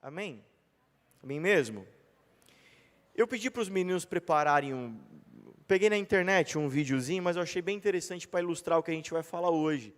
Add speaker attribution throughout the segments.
Speaker 1: Amém? Amém mesmo? Eu pedi para os meninos prepararem peguei na internet um videozinho, mas eu achei bem interessante para ilustrar o que a gente vai falar hoje.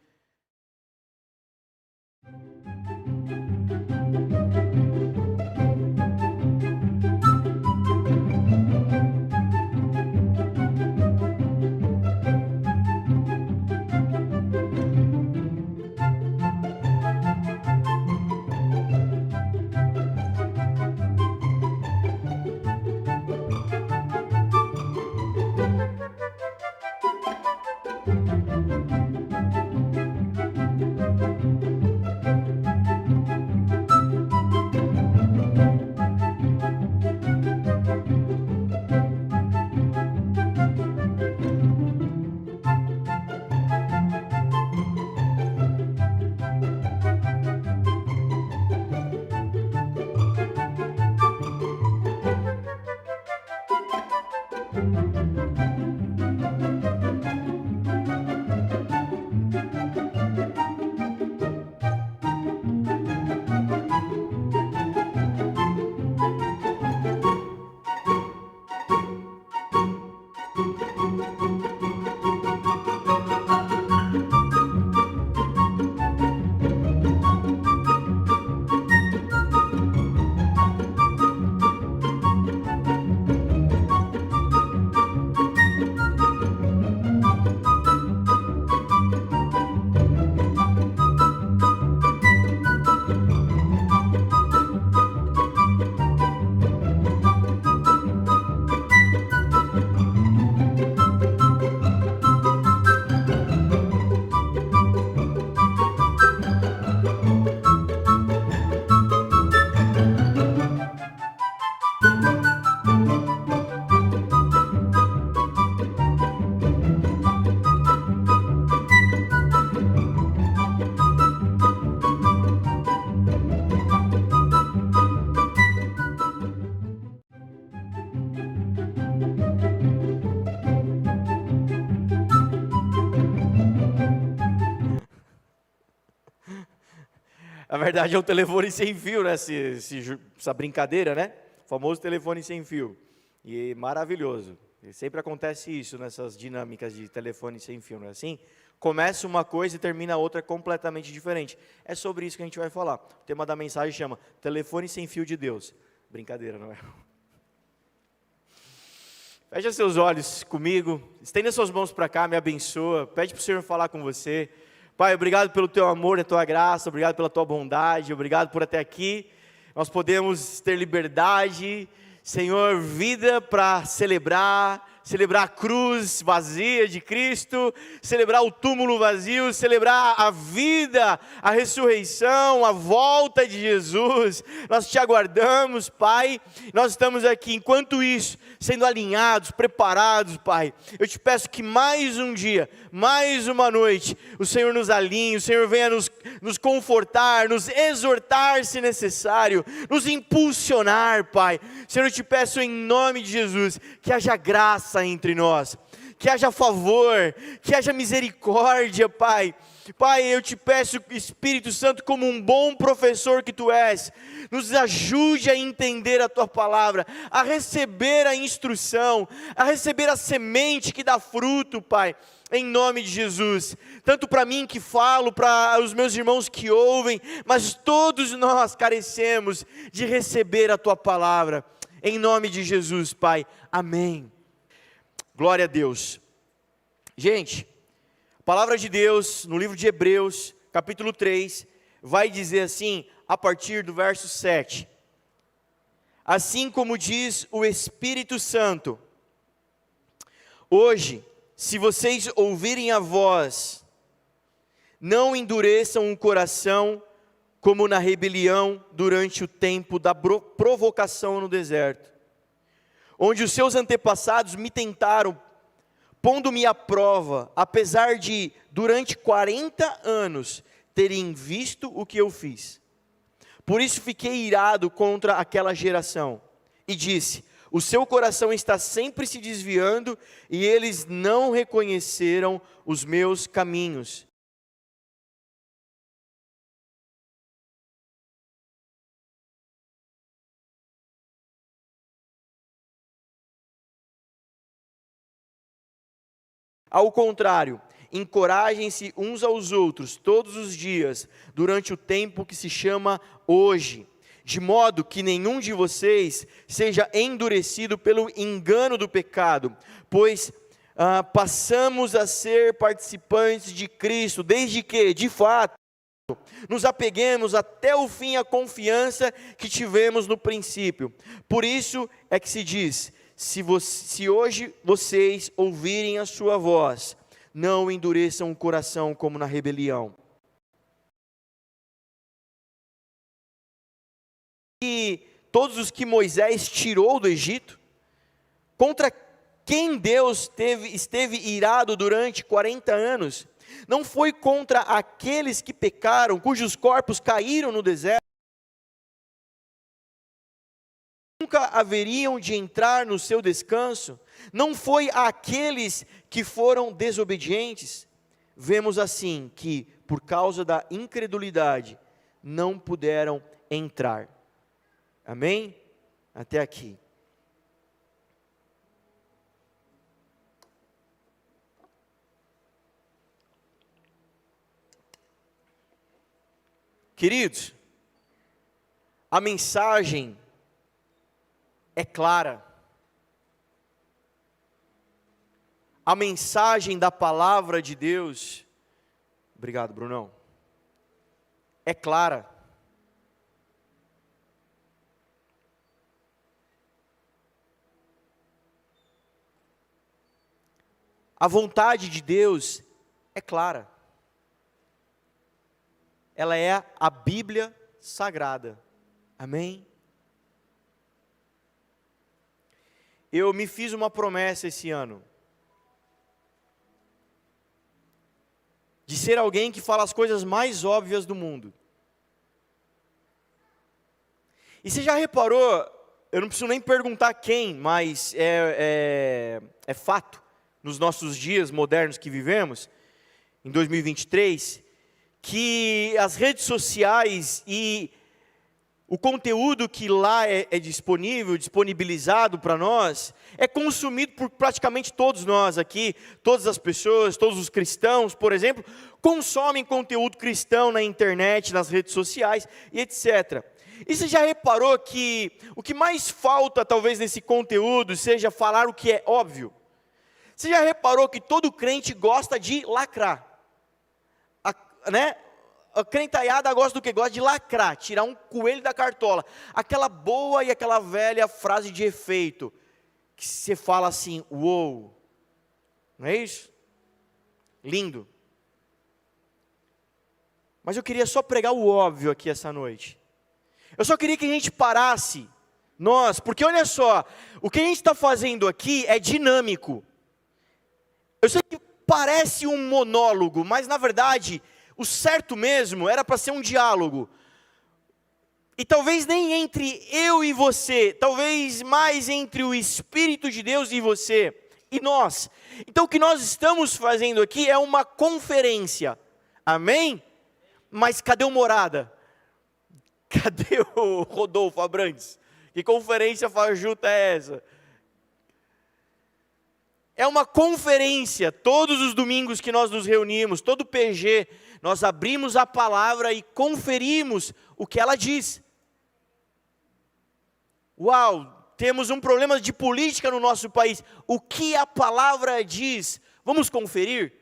Speaker 1: Na verdade é um telefone sem fio, né? Essa brincadeira, né? O famoso telefone sem fio. E maravilhoso. E sempre acontece isso nessas dinâmicas de telefone sem fio, não é assim? Começa uma coisa e termina outra completamente diferente. É sobre isso que a gente vai falar. O tema da mensagem chama Telefone sem fio de Deus. Brincadeira, não é? Feche seus olhos comigo. Estenda suas mãos para cá, me abençoa. Pede para o Senhor falar com você. Pai, obrigado pelo teu amor e a tua graça, obrigado pela tua bondade, obrigado por até aqui. Nós podemos ter liberdade, Senhor, vida para celebrar a cruz vazia de Cristo, celebrar o túmulo vazio, celebrar a vida, a ressurreição, a volta de Jesus. Nós te aguardamos, Pai. Nós estamos aqui, enquanto isso, sendo alinhados, preparados, Pai. Eu te peço que mais um dia, mais uma noite, o Senhor nos alinhe, o Senhor venha nos confortar, nos exortar se necessário, nos impulsionar, Pai. Senhor, eu te peço em nome de Jesus, que haja graça entre nós, que haja favor, que haja misericórdia, Pai. Pai, eu te peço, Espírito Santo, como um bom professor que Tu és, nos ajude a entender a Tua palavra, a receber a instrução, a receber a semente que dá fruto, Pai, em nome de Jesus, tanto para mim que falo, para os meus irmãos que ouvem, mas todos nós carecemos de receber a Tua palavra, em nome de Jesus, Pai, amém. Glória a Deus. Gente, a palavra de Deus, no livro de Hebreus, capítulo 3, vai dizer assim, a partir do verso 7. Assim como diz o Espírito Santo, hoje, se vocês ouvirem a voz, não endureçam o coração, como na rebelião durante o tempo da provocação no deserto, onde os seus antepassados me tentaram, pondo-me à prova, apesar de, durante 40 anos, terem visto o que eu fiz. Por isso fiquei irado contra aquela geração, e disse, o seu coração está sempre se desviando, e eles não reconheceram os meus caminhos. Ao contrário, encorajem-se uns aos outros todos os dias, durante o tempo que se chama hoje, de modo que nenhum de vocês seja endurecido pelo engano do pecado, pois passamos a ser participantes de Cristo, desde que, de fato, nos apeguemos até o fim à confiança que tivemos no princípio. Por isso é que se diz, se hoje vocês ouvirem a sua voz, não endureçam o coração como na rebelião. E todos os que Moisés tirou do Egito, contra quem Deus esteve irado durante 40 anos, não foi contra aqueles que pecaram, cujos corpos caíram no deserto, nunca haveriam de entrar no seu descanso, não foi aqueles que foram desobedientes. Vemos assim que, por causa da incredulidade, não puderam entrar. Amém? Até aqui. Queridos, a mensagem é clara. A mensagem da palavra de Deus, obrigado, Brunão, é clara. A vontade de Deus é clara. Ela é a Bíblia Sagrada. Amém? Eu me fiz uma promessa esse ano, de ser alguém que fala as coisas mais óbvias do mundo. E você já reparou, eu não preciso nem perguntar quem, mas é fato, nos nossos dias modernos que vivemos, em 2023, que as redes sociais e o conteúdo que lá é disponibilizado para nós, é consumido por praticamente todos nós aqui, todas as pessoas, todos os cristãos, por exemplo, consomem conteúdo cristão na internet, nas redes sociais e etc. E você já reparou que o que mais falta talvez nesse conteúdo seja falar o que é óbvio? Você já reparou que todo crente gosta de lacrar? A crentaiada gosta do que? Gosta de lacrar, tirar um coelho da cartola. Aquela boa e aquela velha frase de efeito, que você fala assim, uou, não é isso? Lindo. Mas eu queria só pregar o óbvio aqui essa noite. Eu só queria que a gente parasse, porque olha só, o que a gente está fazendo aqui é dinâmico. Eu sei que parece um monólogo, mas na verdade, o certo mesmo era para ser um diálogo. E talvez nem entre eu e você, talvez mais entre o Espírito de Deus e você, e nós. Então o que nós estamos fazendo aqui é uma conferência, amém? Mas cadê o Morada? Cadê o Rodolfo Abrantes? Que conferência fajuta é essa? É uma conferência, todos os domingos que nós nos reunimos, todo PG, nós abrimos a palavra e conferimos o que ela diz. Uau, temos um problema de política no nosso país. O que a palavra diz? Vamos conferir?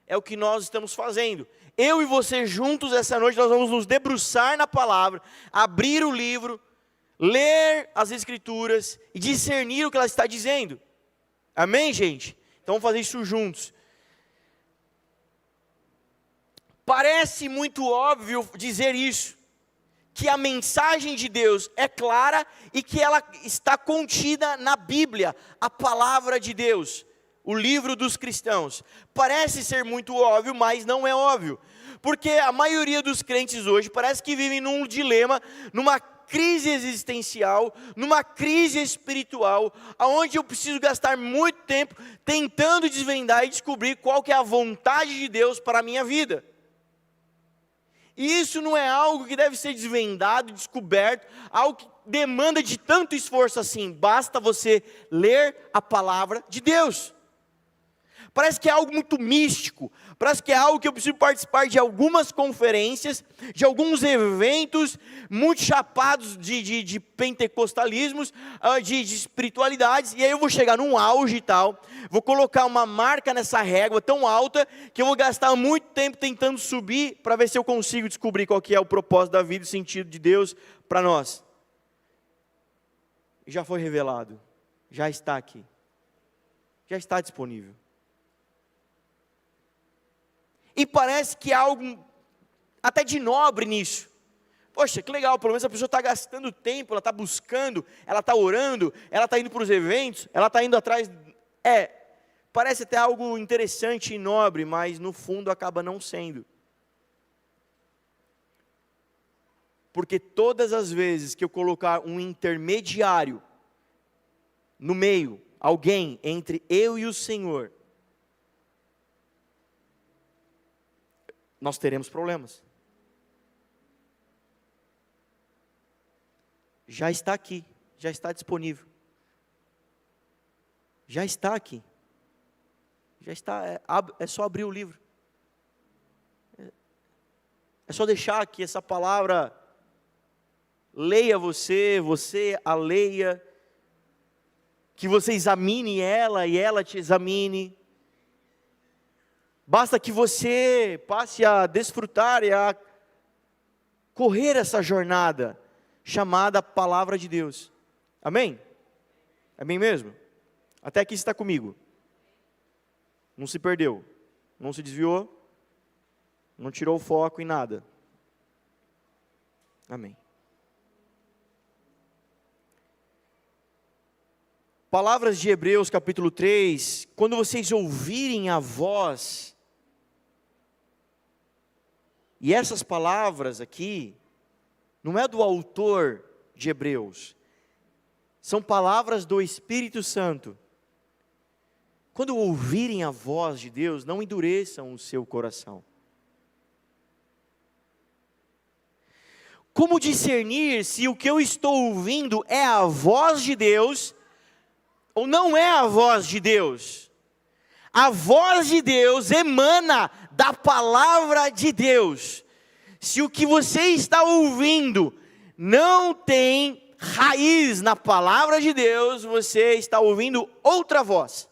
Speaker 1: É o que nós estamos fazendo. Eu e você juntos essa noite, nós vamos nos debruçar na palavra, abrir o livro, ler as escrituras e discernir o que ela está dizendo. Amém, gente? Então vamos fazer isso juntos. Parece muito óbvio dizer isso, que a mensagem de Deus é clara e que ela está contida na Bíblia, a palavra de Deus, o livro dos cristãos. Parece ser muito óbvio, mas não é óbvio, porque a maioria dos crentes hoje parece que vivem num dilema, numa crise existencial, numa crise espiritual, aonde eu preciso gastar muito tempo tentando desvendar e descobrir qual que é a vontade de Deus para a minha vida. E isso não é algo que deve ser desvendado, descoberto, algo que demanda de tanto esforço assim. Basta você ler a palavra de Deus. Parece que é algo muito místico, parece que é algo que eu preciso participar de algumas conferências, de alguns eventos muito chapados de pentecostalismos, de espiritualidades, e aí eu vou chegar num auge e tal, vou colocar uma marca nessa régua tão alta, que eu vou gastar muito tempo tentando subir, para ver se eu consigo descobrir qual que é o propósito da vida e o sentido de Deus para nós. Já foi revelado, já está aqui, já está disponível. E parece que há algo até de nobre nisso. Poxa, que legal, pelo menos a pessoa está gastando tempo, ela está buscando, ela está orando, ela está indo para os eventos, ela está indo atrás. Parece até algo interessante e nobre, mas no fundo acaba não sendo. Porque todas as vezes que eu colocar um intermediário no meio, alguém entre eu e o Senhor, nós teremos problemas. Já está aqui, já está disponível. Já está aqui. Já está, é só abrir o livro. É só deixar que essa palavra leia você, você a leia, que você examine ela e ela te examine. Basta que você passe a desfrutar e a correr essa jornada chamada Palavra de Deus. Amém? Amém mesmo? Até aqui você está comigo. Não se perdeu, não se desviou, não tirou o foco em nada. Amém. Palavras de Hebreus capítulo 3, quando vocês ouvirem a voz, e essas palavras aqui, não é do autor de Hebreus, são palavras do Espírito Santo. Quando ouvirem a voz de Deus, não endureçam o seu coração. Como discernir se o que eu estou ouvindo é a voz de Deus, ou não é a voz de Deus? A voz de Deus emana da palavra de Deus. Se o que você está ouvindo não tem raiz na palavra de Deus, você está ouvindo outra voz.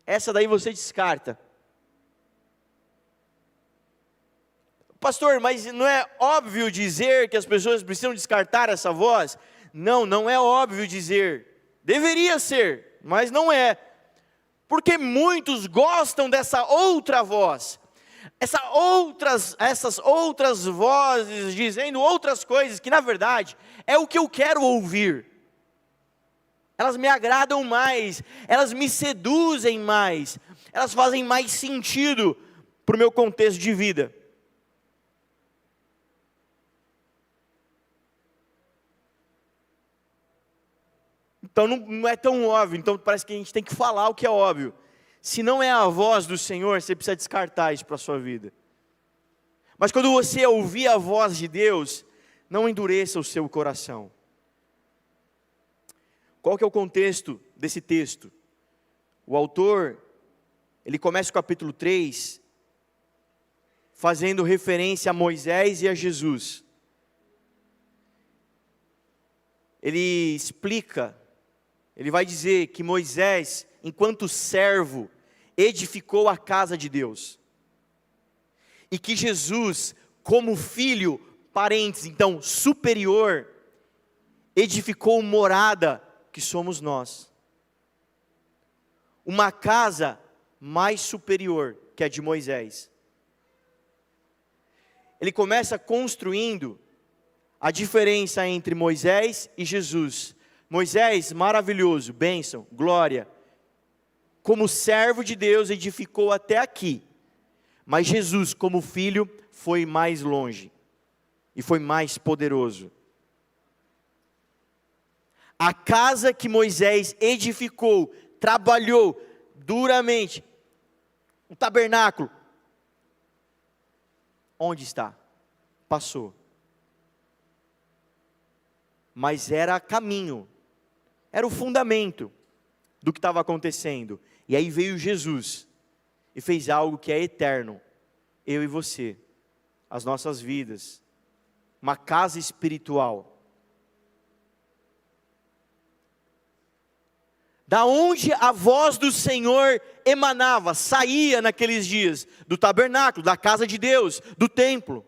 Speaker 1: Essa daí você descarta. Pastor, mas não é óbvio dizer que as pessoas precisam descartar essa voz? Não, não é óbvio dizer. Deveria ser, mas não é. Porque muitos gostam dessa outra voz. Essas outras vozes dizendo outras coisas que na verdade é o que eu quero ouvir. Elas me agradam mais, elas me seduzem mais, elas fazem mais sentido para o meu contexto de vida. Então não é tão óbvio, então parece que a gente tem que falar o que é óbvio. Se não é a voz do Senhor, você precisa descartar isso para a sua vida. Mas quando você ouvir a voz de Deus, não endureça o seu coração. Qual que é o contexto desse texto? O autor, ele começa o capítulo 3, fazendo referência a Moisés e a Jesus. Ele explica, ele vai dizer que Moisés, enquanto servo, edificou a casa de Deus. E que Jesus, como filho, parentes, então superior, edificou morada, que somos nós. Uma casa mais superior que a de Moisés. Ele começa construindo a diferença entre Moisés e Jesus. Moisés, maravilhoso, bênção, glória. Como servo de Deus, edificou até aqui. Mas Jesus, como filho, foi mais longe. E foi mais poderoso. A casa que Moisés edificou, trabalhou duramente. O tabernáculo. Onde está? Passou. Mas era caminho. Era o fundamento do que estava acontecendo. E aí veio Jesus e fez algo que é eterno, eu e você, as nossas vidas, uma casa espiritual. Da onde a voz do Senhor emanava, saía naqueles dias, do tabernáculo, da casa de Deus, do templo.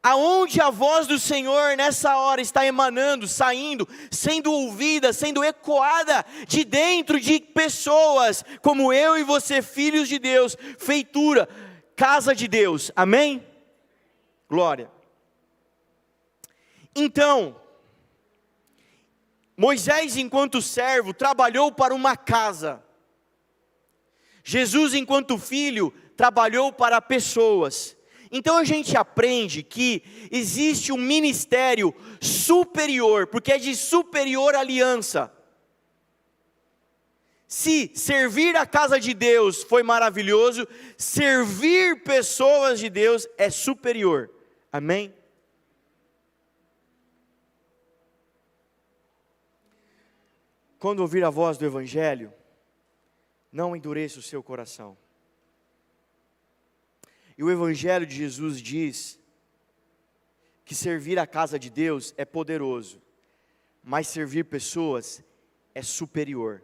Speaker 1: Aonde a voz do Senhor nessa hora está emanando, saindo, sendo ouvida, sendo ecoada de dentro de pessoas como eu e você, filhos de Deus, feitura, casa de Deus, amém? Glória. Então, Moisés, enquanto servo, trabalhou para uma casa. Jesus, enquanto filho, trabalhou para pessoas. Então a gente aprende que existe um ministério superior, porque é de superior aliança. Se servir a casa de Deus foi maravilhoso, servir pessoas de Deus é superior. Amém? Quando ouvir a voz do Evangelho, não endureça o seu coração. E o Evangelho de Jesus diz que servir a casa de Deus é poderoso, mas servir pessoas é superior.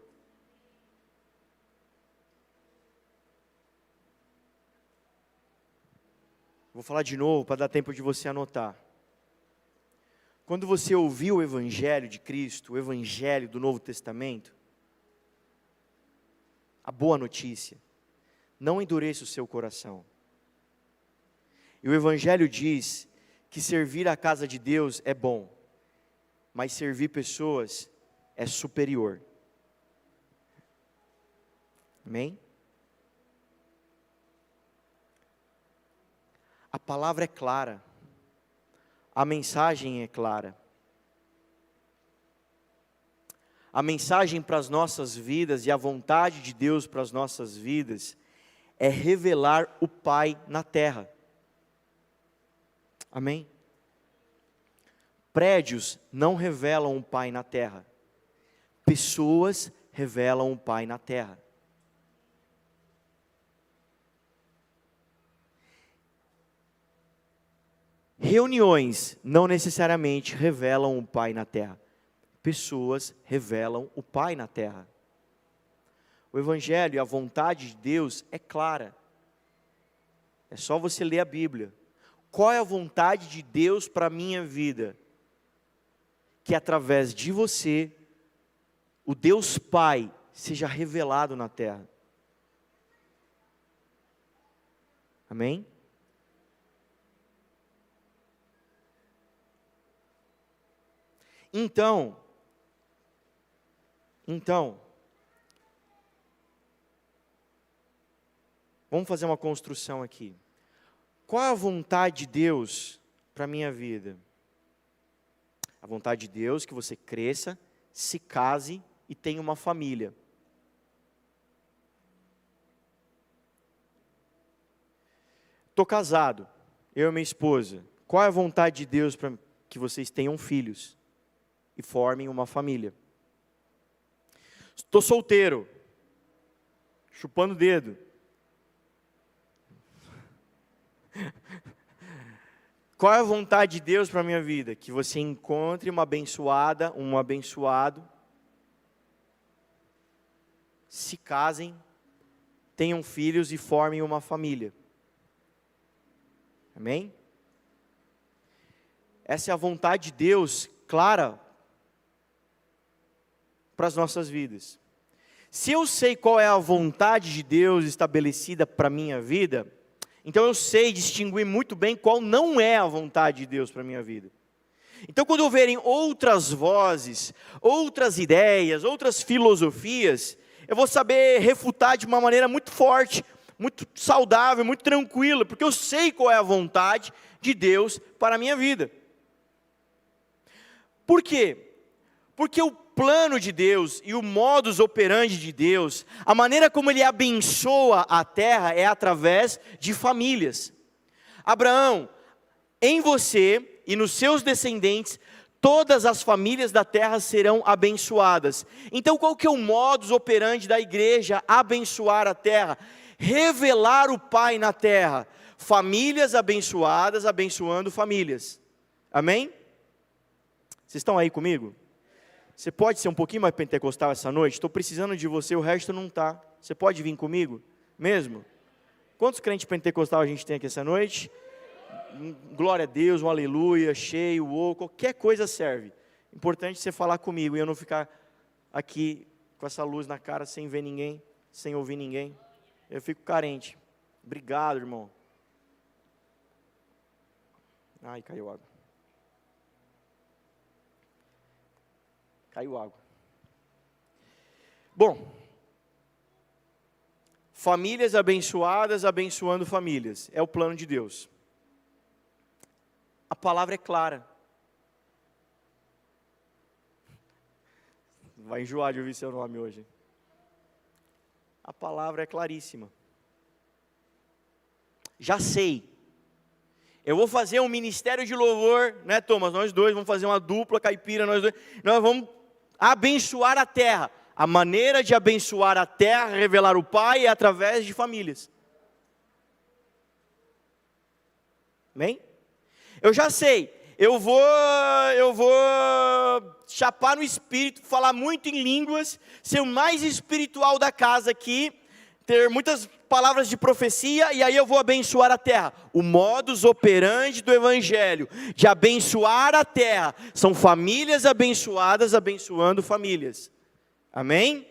Speaker 1: Vou falar de novo para dar tempo de você anotar. Quando você ouviu o Evangelho de Cristo, o Evangelho do Novo Testamento, a boa notícia, não endureça o seu coração. E o Evangelho diz que servir a casa de Deus é bom, mas servir pessoas é superior. Amém? A palavra é clara, a mensagem é clara. A mensagem para as nossas vidas e a vontade de Deus para as nossas vidas é revelar o Pai na terra. Amém? Prédios não revelam o Pai na terra. Pessoas revelam o Pai na terra. Reuniões não necessariamente revelam o Pai na terra. Pessoas revelam o Pai na terra. O Evangelho e a vontade de Deus é clara. É só você ler a Bíblia. Qual é a vontade de Deus para a minha vida? Que através de você, o Deus Pai seja revelado na terra. Amém? Então, vamos fazer uma construção aqui. Qual é a vontade de Deus para a minha vida? A vontade de Deus é que você cresça, se case e tenha uma família. Estou casado, eu e minha esposa. Qual é a vontade de Deus para que vocês tenham filhos e formem uma família? Estou solteiro, chupando o dedo. Qual é a vontade de Deus para a minha vida? Que você encontre uma abençoada, um abençoado, se casem, tenham filhos e formem uma família. Amém? Essa é a vontade de Deus clara para as nossas vidas. Se eu sei qual é a vontade de Deus estabelecida para a minha vida, então eu sei distinguir muito bem qual não é a vontade de Deus para a minha vida. Então quando houverem outras vozes, outras ideias, outras filosofias, eu vou saber refutar de uma maneira muito forte, muito saudável, muito tranquila, porque eu sei qual é a vontade de Deus para a minha vida. Por quê? Porque o plano de Deus e o modus operandi de Deus, a maneira como Ele abençoa a terra é através de famílias. Abraão, em você e nos seus descendentes, todas as famílias da terra serão abençoadas. Então qual que é o modus operandi da igreja abençoar a terra? Revelar o Pai na terra. Famílias abençoadas, abençoando famílias. Amém? Vocês estão aí comigo? Você pode ser um pouquinho mais pentecostal essa noite? Estou precisando de você, o resto não está. Você pode vir comigo? Mesmo? Quantos crentes pentecostais a gente tem aqui essa noite? Glória a Deus, um aleluia, cheio, qualquer coisa serve. Importante você falar comigo e eu não ficar aqui com essa luz na cara, sem ver ninguém, sem ouvir ninguém. Eu fico carente. Obrigado, irmão. Ai, caiu água. Caiu água. Bom, famílias abençoadas, abençoando famílias. É o plano de Deus. A palavra é clara. Vai enjoar de ouvir seu nome hoje. A palavra é claríssima. Já sei. Eu vou fazer um ministério de louvor, né, Thomas? Nós dois vamos fazer uma dupla caipira, nós dois. Nós vamos abençoar a terra. A maneira de abençoar a terra, revelar o Pai, é através de famílias. Amém? Eu já sei. Eu vou chapar no espírito, falar muito em línguas, ser o mais espiritual da casa aqui, ter muitas palavras de profecia, e aí eu vou abençoar a terra. O modus operandi do evangelho, de abençoar a terra, são famílias abençoadas, abençoando famílias. Amém?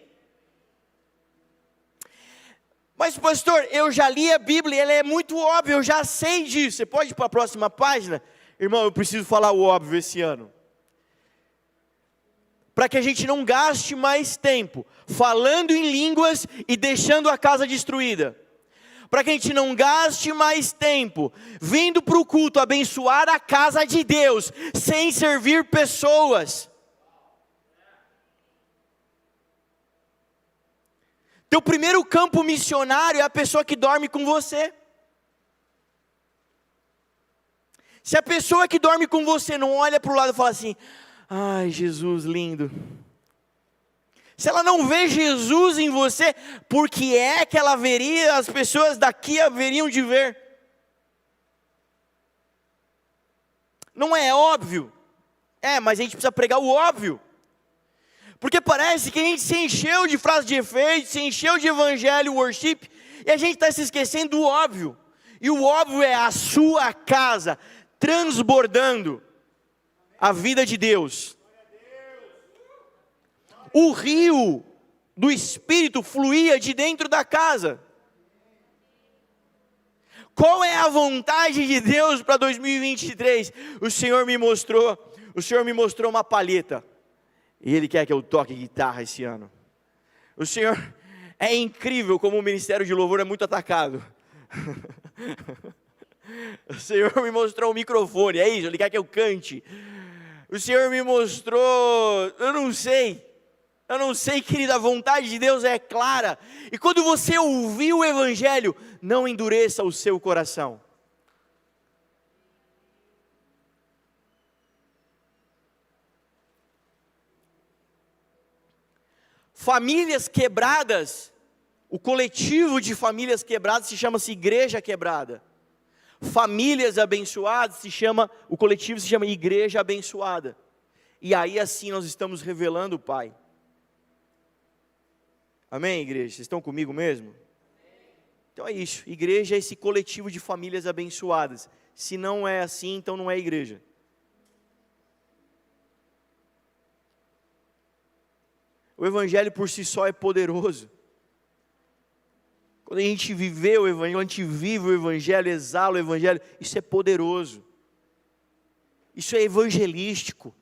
Speaker 1: Mas pastor, eu já li a Bíblia, ela é muito óbvia, eu já sei disso. Você pode ir para a próxima página? Irmão, eu preciso falar o óbvio esse ano. Para que a gente não gaste mais tempo falando em línguas e deixando a casa destruída. Para que a gente não gaste mais tempo vindo para o culto abençoar a casa de Deus, sem servir pessoas. Teu primeiro campo missionário é a pessoa que dorme com você. Se a pessoa que dorme com você não olha para o lado e fala assim: ai, Jesus lindo. Se ela não vê Jesus em você, por que é que ela veria, as pessoas daqui haveriam de ver? Não é óbvio? É, mas a gente precisa pregar o óbvio. Porque parece que a gente se encheu de frases de efeito, se encheu de evangelho, worship, e a gente está se esquecendo do óbvio. E o óbvio é a sua casa transbordando a vida de Deus. O rio do Espírito fluía de dentro da casa. Qual é a vontade de Deus para 2023? O Senhor me mostrou uma palheta. E Ele quer que eu toque guitarra esse ano. O Senhor, é incrível como o ministério de louvor é muito atacado. O Senhor me mostrou um microfone, é isso, Ele quer que eu cante. O Senhor me mostrou, eu não sei, querida, a vontade de Deus é clara. E quando você ouvir o Evangelho, não endureça o seu coração. Famílias quebradas, o coletivo de famílias quebradas se chama-se Igreja Quebrada. Famílias abençoadas o coletivo se chama Igreja Abençoada. E aí assim nós estamos revelando o Pai. Amém, igreja? Vocês estão comigo mesmo? Então é isso, igreja é esse coletivo de famílias abençoadas. Se não é assim, então não é igreja. O Evangelho por si só é poderoso. Quando a gente vive o Evangelho, exala o Evangelho, isso é poderoso. Isso é evangelístico.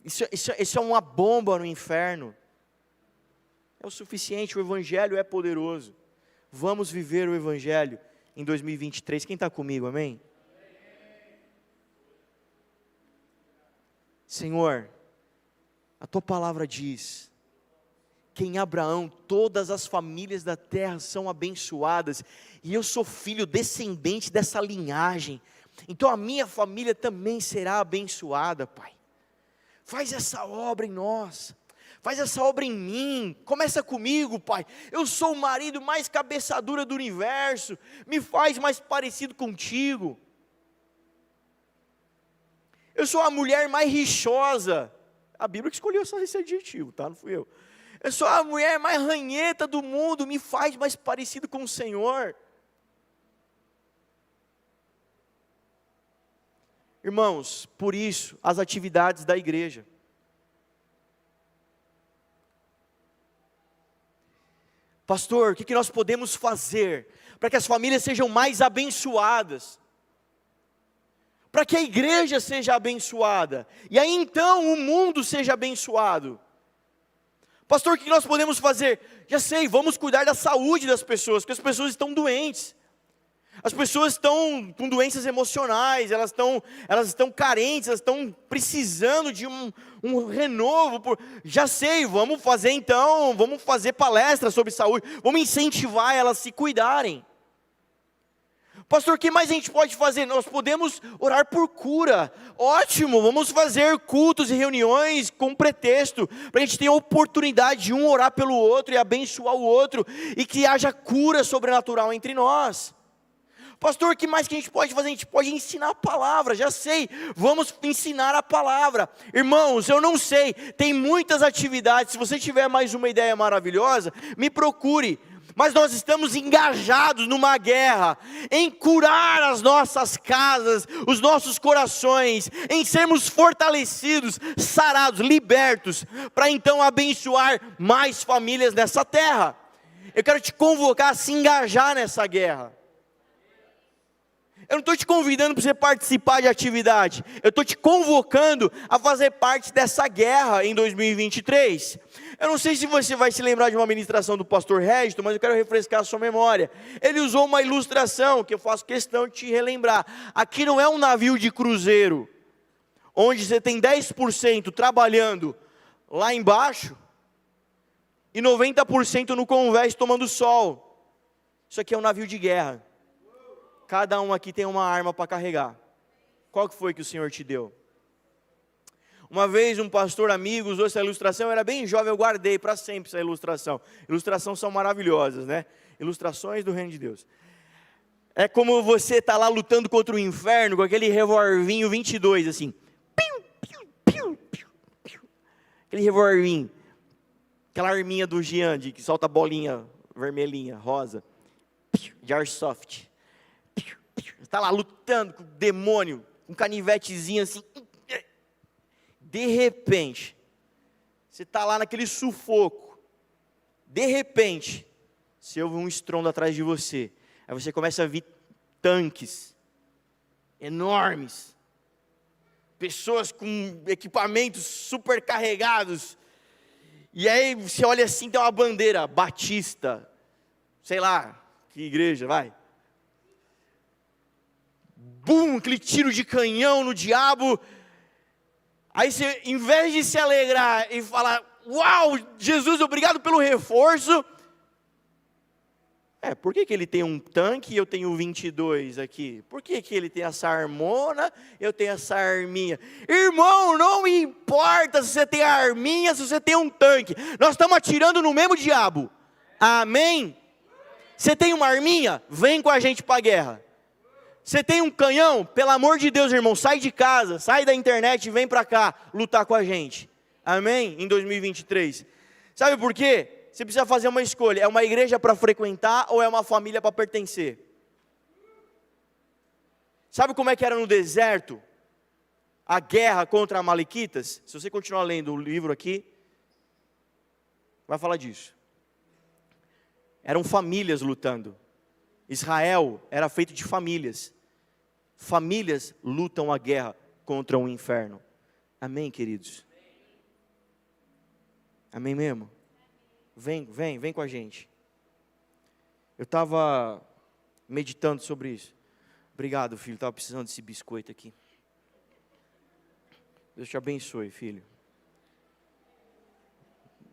Speaker 1: Isso é uma bomba no inferno. É o suficiente, o Evangelho é poderoso. Vamos viver o Evangelho em 2023. Quem está comigo, amém? Senhor, a Tua palavra diz que em Abraão todas as famílias da terra são abençoadas, e eu sou filho descendente dessa linhagem. então a minha família também será abençoada, Pai. Faz essa obra em nós, faz essa obra em mim, começa comigo, Pai. Eu sou o marido mais cabeça dura do universo, me faz mais parecido contigo. Eu sou a mulher mais rixosa, a Bíblia que escolheu esse adjetivo, tá? Não fui eu. Eu sou a mulher mais ranheta do mundo, me faz mais parecido com o Senhor. Irmãos, por isso, as atividades da igreja. Pastor, o que nós podemos fazer para que as famílias sejam mais abençoadas? Para que a igreja seja abençoada, e aí então o mundo seja abençoado. Pastor, o que nós podemos fazer? Já sei, vamos cuidar da saúde das pessoas, porque as pessoas estão doentes. As pessoas estão com doenças emocionais, elas estão carentes, elas estão precisando de um renovo. Já sei, vamos fazer palestras sobre saúde, vamos incentivar elas a se cuidarem. Pastor, o que mais a gente pode fazer? Nós podemos orar por cura. Ótimo, vamos fazer cultos e reuniões com pretexto, para a gente ter a oportunidade de um orar pelo outro e abençoar o outro, e que haja cura sobrenatural entre nós. Pastor, o que mais que a gente pode fazer? A gente pode ensinar a palavra, já sei, vamos ensinar a palavra. Irmãos, eu não sei, tem muitas atividades, se você tiver mais uma ideia maravilhosa, me procure. Mas nós estamos engajados numa guerra, em curar as nossas casas, os nossos corações, em sermos fortalecidos, sarados, libertos, para então abençoar mais famílias nessa terra. Eu quero te convocar a se engajar nessa guerra. Eu não estou te convidando para você participar de atividade, eu estou te convocando a fazer parte dessa guerra em 2023. Eu não sei se você vai se lembrar de uma ministração do pastor Régito, mas eu quero refrescar a sua memória. Ele usou uma ilustração que eu faço questão de te relembrar. Aqui não é um navio de cruzeiro, onde você tem 10% trabalhando lá embaixo, e 90% no convés tomando sol. Isso aqui é um navio de guerra. Cada um aqui tem uma arma para carregar. Qual que foi que o Senhor te deu? Uma vez um pastor amigo usou essa ilustração, eu era bem jovem, eu guardei para sempre essa ilustração. Ilustrações são maravilhosas, né? Ilustrações do reino de Deus. É como você está lá lutando contra o inferno, com aquele revolvinho 22, assim. Piu, piu, piu, piu, piu. Aquele revolvinho. Aquela arminha do Jean, que solta bolinha vermelhinha, rosa. Piu, de airsoft. Está lá lutando com o demônio, um canivetezinho assim. De repente, você está lá naquele sufoco. De repente, você ouve um estrondo atrás de você. Aí você começa a ver tanques enormes. Pessoas com equipamentos super carregados. E aí você olha assim, tem uma bandeira, Batista. Sei lá, que igreja, vai. Bum, aquele tiro de canhão no diabo. Aí você, em vez de se alegrar e falar, uau, Jesus, obrigado pelo reforço. Por que ele tem um tanque e eu tenho 22 aqui? Por que ele tem essa armona e eu tenho essa arminha? Irmão, não me importa se você tem a arminha, se você tem um tanque. Nós estamos atirando no mesmo diabo. Amém? Você tem uma arminha? Vem com a gente para a guerra. Você tem um canhão? Pelo amor de Deus, irmão, sai de casa, sai da internet e vem para cá lutar com a gente. Amém? Em 2023. Sabe por quê? Você precisa fazer uma escolha. É uma igreja para frequentar ou é uma família para pertencer? Sabe como é que era no deserto? A guerra contra Amalequitas? Se você continuar lendo o livro aqui, vai falar disso. Eram famílias lutando. Israel era feito de famílias. Famílias lutam a guerra contra o inferno. Amém, queridos? Amém mesmo? Vem com a gente. Eu estava meditando sobre isso. Obrigado, filho, estava precisando desse biscoito aqui. Deus te abençoe, filho.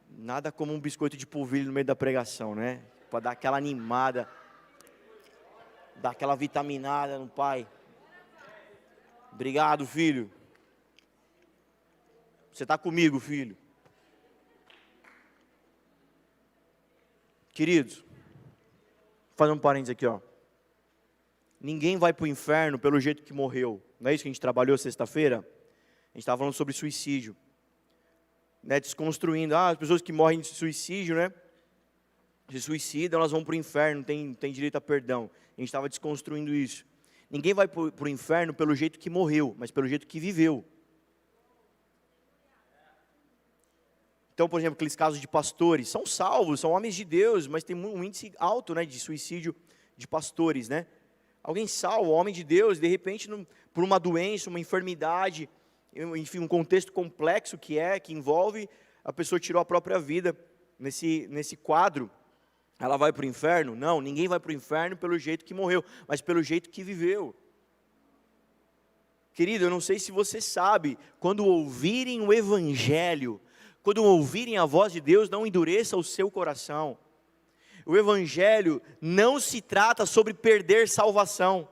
Speaker 1: Nada como um biscoito de polvilho no meio da pregação, né? Para dar aquela animada. Dar aquela vitaminada no pai. Obrigado, filho. Você está comigo, filho. Queridos, vou fazer um parênteses aqui, ó. Ninguém vai para o inferno pelo jeito que morreu. Não é isso que a gente trabalhou sexta-feira? A gente estava falando sobre suicídio. Né, desconstruindo, as pessoas que morrem de suicídio, né? Se suicidam, elas vão para o inferno, tem direito a perdão. A gente estava desconstruindo isso. Ninguém vai para o inferno pelo jeito que morreu, mas pelo jeito que viveu. Então, por exemplo, aqueles casos de pastores, são salvos, são homens de Deus, mas tem um índice alto, né, de suicídio de pastores, né? Alguém salvo, homem de Deus, de repente, por uma doença, uma enfermidade, enfim, um contexto complexo que envolve, a pessoa tirou a própria vida. Nesse quadro, ela vai para o inferno? Não, ninguém vai para o inferno pelo jeito que morreu, mas pelo jeito que viveu. Querido, eu não sei se você sabe, quando ouvirem o Evangelho, quando ouvirem a voz de Deus, não endureça o seu coração. O Evangelho não se trata sobre perder salvação.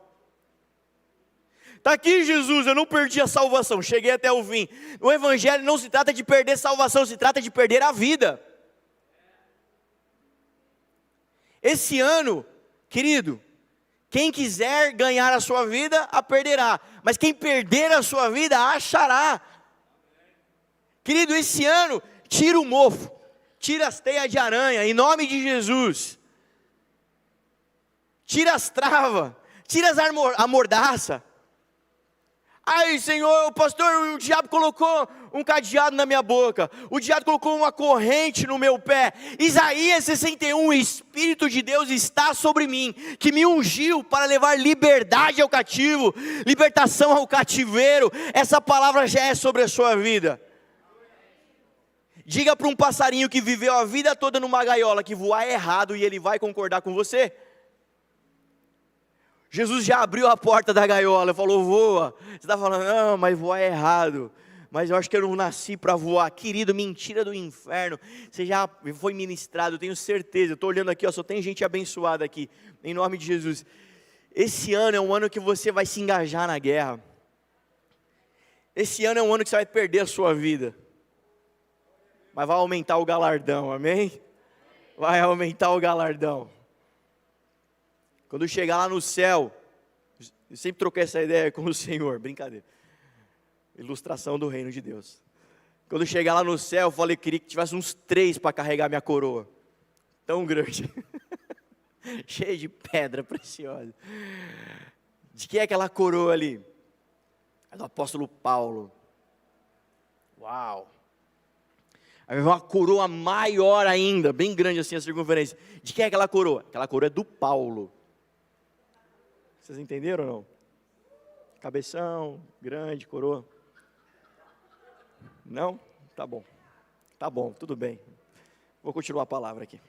Speaker 1: Está aqui, Jesus, eu não perdi a salvação, cheguei até o fim. O Evangelho não se trata de perder salvação, se trata de perder a vida. Esse ano, querido, quem quiser ganhar a sua vida, a perderá. Mas quem perder a sua vida, a achará. Querido, esse ano, tira o mofo, tira as teias de aranha, em nome de Jesus. Tira as travas, tira a mordaça. Ai, Senhor, o pastor, o diabo colocou um cadeado na minha boca, o diabo colocou uma corrente no meu pé. Isaías 61, o Espírito de Deus está sobre mim, que me ungiu para levar liberdade ao cativo, libertação ao cativeiro. Essa palavra já é sobre a sua vida. Diga para um passarinho que viveu a vida toda numa gaiola que voar é errado e ele vai concordar com você. Jesus já abriu a porta da gaiola, falou, voa. Você está falando, não, mas voar é errado. Mas eu acho que eu não nasci para voar. Querido, mentira do inferno. Você já foi ministrado, eu tenho certeza. Eu estou olhando aqui, só tem gente abençoada aqui. Em nome de Jesus. Esse ano é um ano que você vai se engajar na guerra. Esse ano é um ano que você vai perder a sua vida. Mas vai aumentar o galardão, amém? Vai aumentar o galardão. Quando chegar lá no céu, eu sempre troquei essa ideia com o Senhor, brincadeira. Ilustração do reino de Deus. Quando chegar lá no céu, eu falei, queria que tivesse uns 3 para carregar minha coroa. Tão grande. Cheia de pedra preciosa. De quem é aquela coroa ali? É do apóstolo Paulo. Uau. Aí vai uma coroa maior ainda, bem grande assim a circunferência. De quem é aquela coroa? Aquela coroa é do Paulo. Vocês entenderam ou não? Cabeção, grande, coroa. Não? Tá bom. Tá bom, tudo bem. Vou continuar a palavra aqui.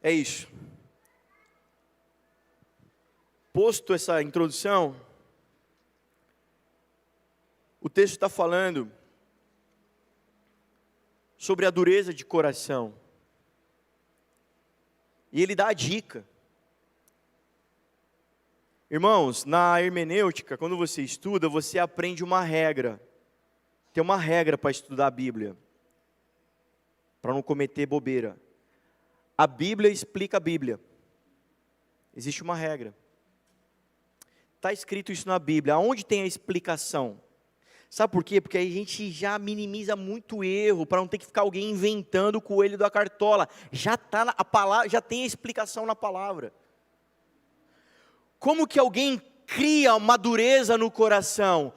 Speaker 1: É isso. Posto essa introdução, o texto está falando sobre a dureza de coração. E ele dá a dica. Irmãos, na hermenêutica, quando você estuda, você aprende uma regra. Tem uma regra para estudar a Bíblia, para não cometer bobeira. A Bíblia explica a Bíblia. Existe uma regra. Está escrito isso na Bíblia. Aonde tem a explicação? Sabe por quê? Porque aí a gente já minimiza muito erro, para não ter que ficar alguém inventando o coelho da cartola. Já tá a palavra, já tem a explicação na palavra. Como que alguém cria uma dureza no coração?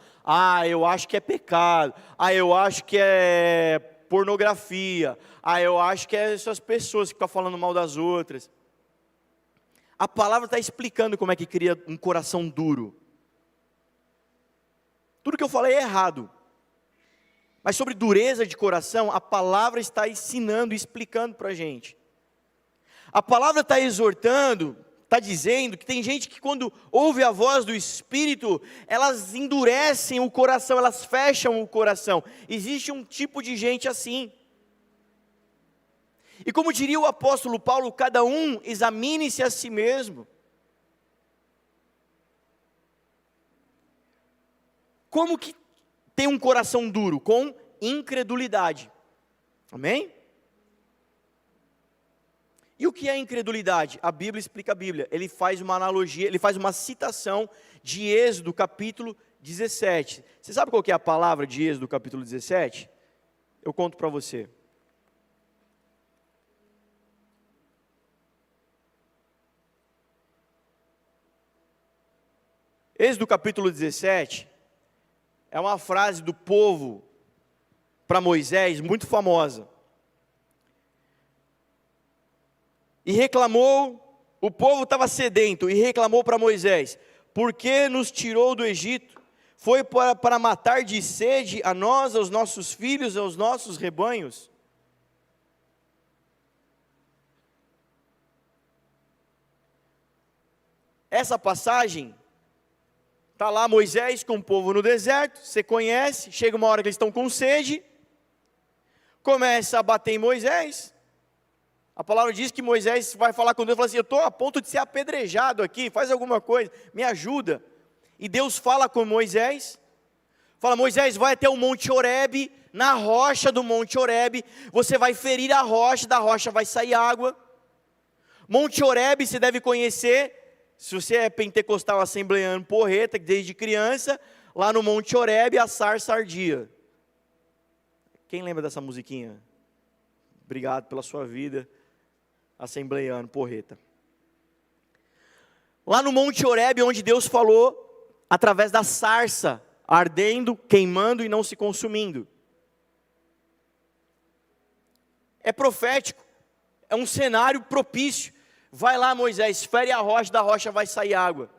Speaker 1: Eu acho que é pecado. Eu acho que é pornografia. Eu acho que é essas pessoas que ficam falando mal das outras. A palavra está explicando como é que cria um coração duro. Tudo que eu falei é errado. Mas sobre dureza de coração, a palavra está ensinando e explicando para a gente. A palavra está exortando, está dizendo que tem gente que quando ouve a voz do Espírito, elas endurecem o coração, elas fecham o coração. Existe um tipo de gente assim. E como diria o apóstolo Paulo, cada um examine-se a si mesmo. Como que tem um coração duro? Com incredulidade. Amém? E o que é incredulidade? A Bíblia explica a Bíblia. Ele faz uma analogia, ele faz uma citação de Êxodo capítulo 17. Você sabe qual que é a palavra de Êxodo capítulo 17? Eu conto para você. Êxodo capítulo 17 é uma frase do povo para Moisés muito famosa. E reclamou, o povo estava sedento, e reclamou para Moisés: por que nos tirou do Egito? Foi para matar de sede a nós, aos nossos filhos, aos nossos rebanhos? Essa passagem, está lá Moisés com o povo no deserto, você conhece, chega uma hora que eles estão com sede, começa a bater em Moisés. A palavra diz que Moisés vai falar com Deus e fala assim: eu estou a ponto de ser apedrejado aqui, faz alguma coisa, me ajuda. E Deus fala com Moisés, fala: Moisés, vai até o Monte Horebe, na rocha do Monte Horebe, você vai ferir a rocha, da rocha vai sair água. Monte Horebe você deve conhecer, se você é pentecostal assembleano porreta, desde criança, lá no Monte Horebe a sarça ardia. Quem lembra dessa musiquinha? Obrigado pela sua vida, assembleiano porreta. Lá no Monte Horebe, onde Deus falou, através da sarça, ardendo, queimando e não se consumindo. É profético, é um cenário propício. Vai lá Moisés, fere a rocha, da rocha vai sair água.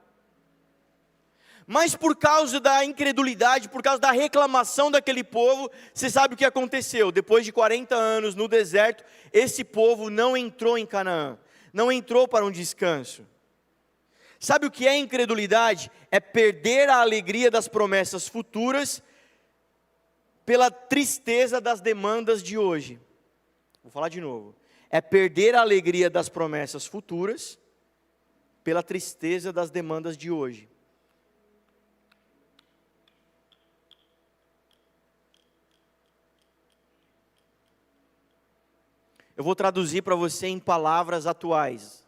Speaker 1: Mas por causa da incredulidade, por causa da reclamação daquele povo, você sabe o que aconteceu? Depois de 40 anos no deserto, esse povo não entrou em Canaã, não entrou para um descanso. Sabe o que é incredulidade? É perder a alegria das promessas futuras pela tristeza das demandas de hoje. Vou falar de novo. É perder a alegria das promessas futuras pela tristeza das demandas de hoje. Eu vou traduzir para você em palavras atuais,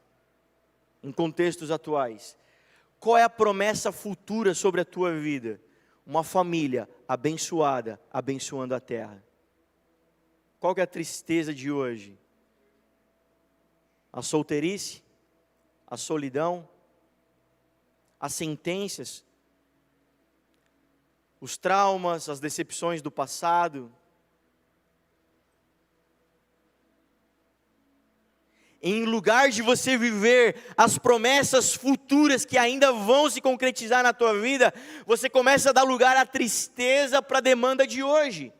Speaker 1: em contextos atuais. Qual é a promessa futura sobre a tua vida? Uma família abençoada, abençoando a terra. Qual que é a tristeza de hoje? A solteirice? A solidão? As sentenças? Os traumas, as decepções do passado? Em lugar de você viver as promessas futuras que ainda vão se concretizar na tua vida, você começa a dar lugar à tristeza para a demanda de hoje.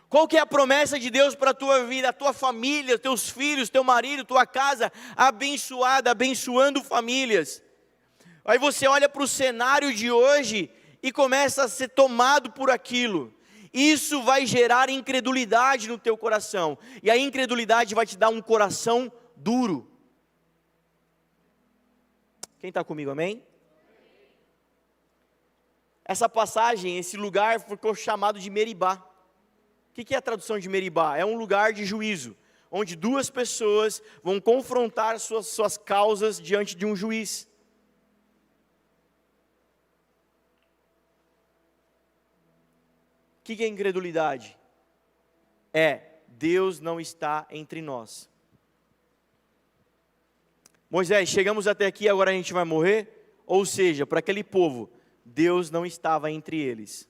Speaker 1: Qual que é a promessa de Deus para a tua vida, a tua família, teus filhos, teu marido, tua casa, abençoada, abençoando famílias. Aí você olha para o cenário de hoje e começa a ser tomado por aquilo. Isso vai gerar incredulidade no teu coração. E a incredulidade vai te dar um coração duro. Quem está comigo, amém? Essa passagem, esse lugar ficou chamado de Meribá. O que é a tradução de Meribá? É um lugar de juízo, onde duas pessoas vão confrontar suas causas diante de um juiz. O que é incredulidade? Deus não está entre nós. Moisés, chegamos até aqui, agora a gente vai morrer? Ou seja, para aquele povo, Deus não estava entre eles.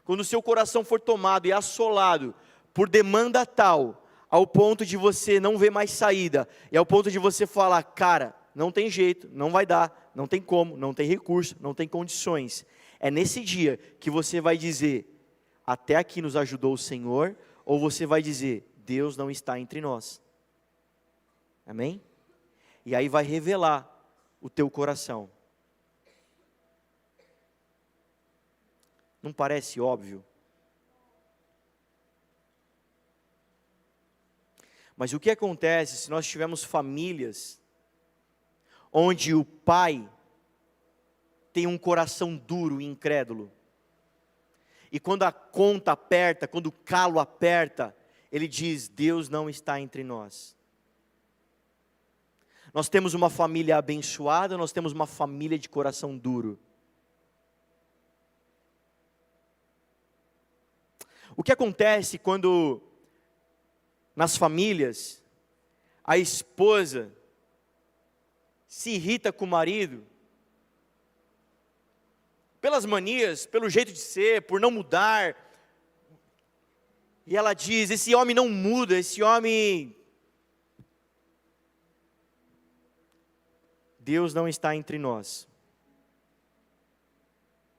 Speaker 1: Quando o seu coração for tomado e assolado por demanda tal, ao ponto de você não ver mais saída, e ao ponto de você falar: cara, não tem jeito, não vai dar, não tem como, não tem recurso, não tem condições. É nesse dia que você vai dizer: até aqui nos ajudou o Senhor, ou você vai dizer: Deus não está entre nós. Amém? E aí vai revelar o teu coração. Não parece óbvio? Mas o que acontece se nós tivermos famílias onde o pai tem um coração duro e incrédulo, e quando a conta aperta, quando o calo aperta, ele diz: Deus não está entre nós. Nós temos uma família abençoada, nós temos uma família de coração duro. O que acontece quando nas famílias a esposa se irrita com o marido pelas manias, pelo jeito de ser, por não mudar, e ela diz: esse homem não muda, esse homem, Deus não está entre nós.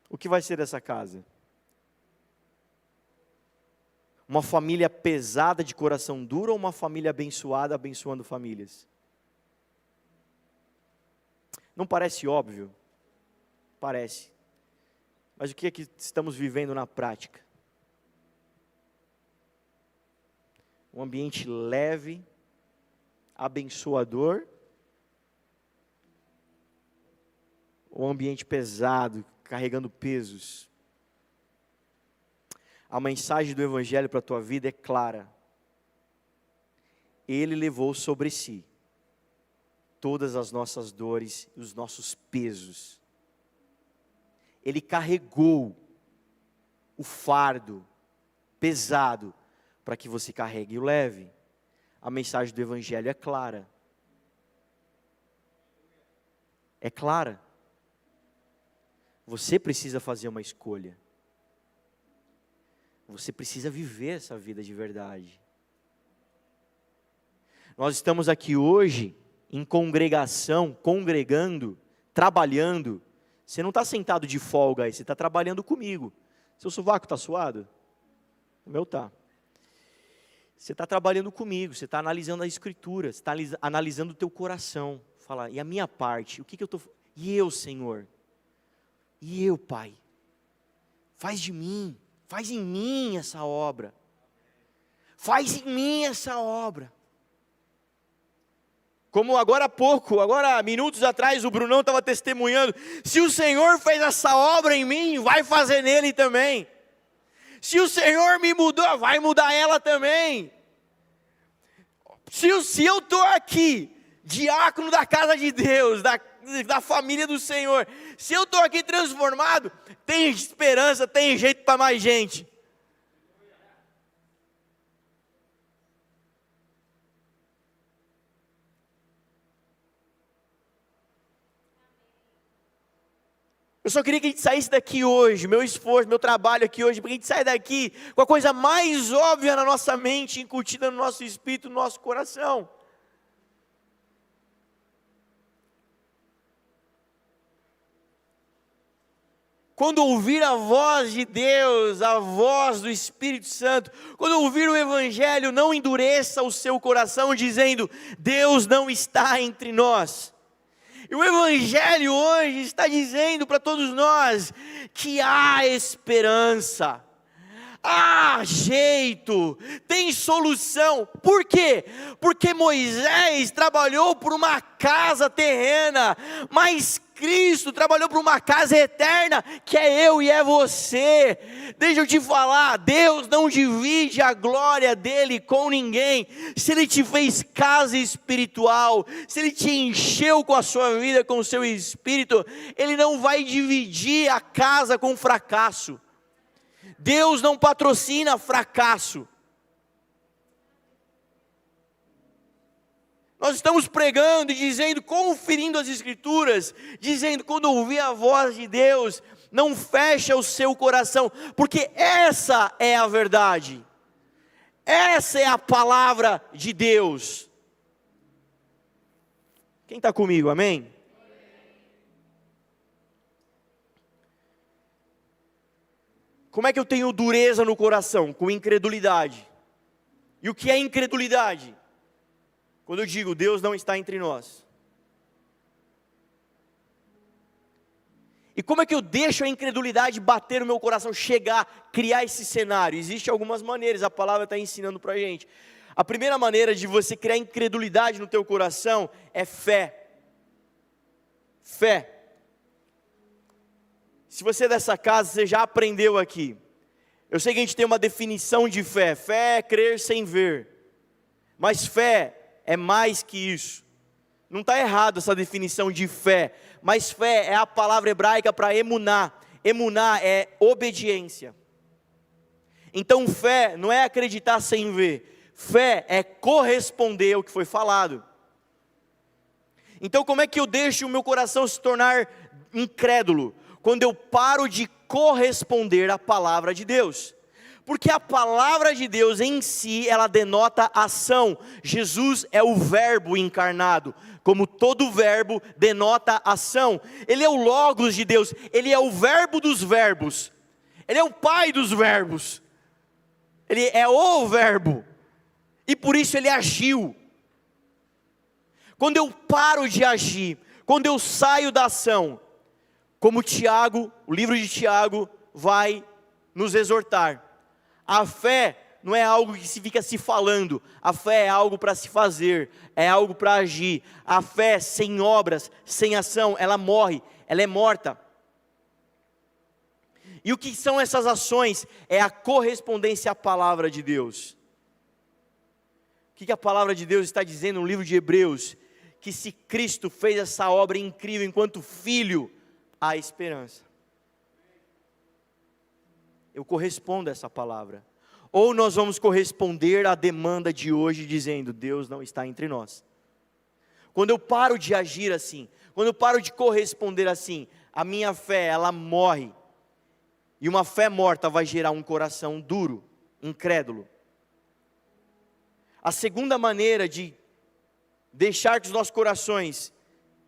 Speaker 1: O que vai ser dessa casa? Uma família pesada de coração duro ou uma família abençoada, abençoando famílias? Não parece óbvio? Parece. Mas o que é que estamos vivendo na prática? Um ambiente leve, abençoador, ou um ambiente pesado, carregando pesos? A mensagem do Evangelho para a tua vida é clara. Ele levou sobre si todas as nossas dores e os nossos pesos. Ele carregou o fardo pesado para que você carregue e o leve. A mensagem do Evangelho é clara. É clara. Você precisa fazer uma escolha. Você precisa viver essa vida de verdade. Nós estamos aqui hoje em congregação, congregando, trabalhando. Você não está sentado de folga aí, você está trabalhando comigo. Seu sovaco está suado? O meu está. Você está trabalhando comigo, você está analisando a Escritura, você está analisando o teu coração. Fala, e a minha parte? O que eu estou... E eu, Senhor? E eu, Pai? Faz de mim. Faz em mim essa obra. Faz em mim essa obra. Como agora há pouco, agora minutos atrás, o Brunão estava testemunhando. Se o Senhor fez essa obra em mim, vai fazer nele também. Se o Senhor me mudou, vai mudar ela também. Se eu estou aqui, diácono da casa de Deus, da família do Senhor, se eu estou aqui transformado, tem esperança, tem jeito para mais gente. Eu só queria que a gente saísse daqui hoje, meu esforço, meu trabalho aqui hoje, para que a gente saia daqui com a coisa mais óbvia na nossa mente, incutida no nosso espírito, no nosso coração. Quando ouvir a voz de Deus, a voz do Espírito Santo, quando ouvir o Evangelho, não endureça o seu coração dizendo: Deus não está entre nós. E o Evangelho hoje está dizendo para todos nós que há esperança, há jeito, tem solução. Por quê? Porque Moisés trabalhou por uma casa terrena, mas Cristo trabalhou por uma casa eterna, que é eu e é você. Deixa eu te falar, Deus não divide a glória dele com ninguém. Se ele te fez casa espiritual, se ele te encheu com a sua vida, com o seu espírito, ele não vai dividir a casa com fracasso. Deus não patrocina fracasso. Nós estamos pregando e dizendo, conferindo as Escrituras, dizendo, quando ouvir a voz de Deus, não fecha o seu coração, porque essa é a verdade, essa é a palavra de Deus. Quem está comigo, amém? Como é que eu tenho dureza no coração? Com incredulidade. E o que é incredulidade? Quando eu digo, Deus não está entre nós. E como é que eu deixo a incredulidade bater no meu coração, chegar, criar esse cenário? Existem algumas maneiras, a palavra está ensinando para a gente. A primeira maneira de você criar incredulidade no teu coração é fé. Fé. Se você é dessa casa, você já aprendeu aqui. Eu sei que a gente tem uma definição de fé. Fé é crer sem ver. Mas fé é mais que isso. Não está errado essa definição de fé. Mas fé é a palavra hebraica para emuná. Emuná é obediência. Então fé não é acreditar sem ver. Fé é corresponder ao que foi falado. Então como é que eu deixo o meu coração se tornar incrédulo? Quando eu paro de corresponder à palavra de Deus. Porque a palavra de Deus em si, ela denota ação. Jesus é o verbo encarnado. Como todo verbo denota ação. Ele é o logos de Deus. Ele é o verbo dos verbos. Ele é o pai dos verbos. Ele é o verbo. E por isso ele agiu. Quando eu paro de agir, quando eu saio da ação, como Tiago, o livro de Tiago vai nos exortar. A fé não é algo que se fica se falando, a fé é algo para se fazer, é algo para agir. A fé sem obras, sem ação, ela morre, ela é morta. E o que são essas ações? É a correspondência à palavra de Deus. O que a palavra de Deus está dizendo no livro de Hebreus? Que se Cristo fez essa obra incrível enquanto Filho, há esperança. Eu correspondo a essa palavra. Ou nós vamos corresponder à demanda de hoje dizendo, Deus não está entre nós. Quando eu paro de agir assim, quando eu paro de corresponder assim, a minha fé, ela morre. E uma fé morta vai gerar um coração duro, incrédulo. A segunda maneira de deixar que os nossos corações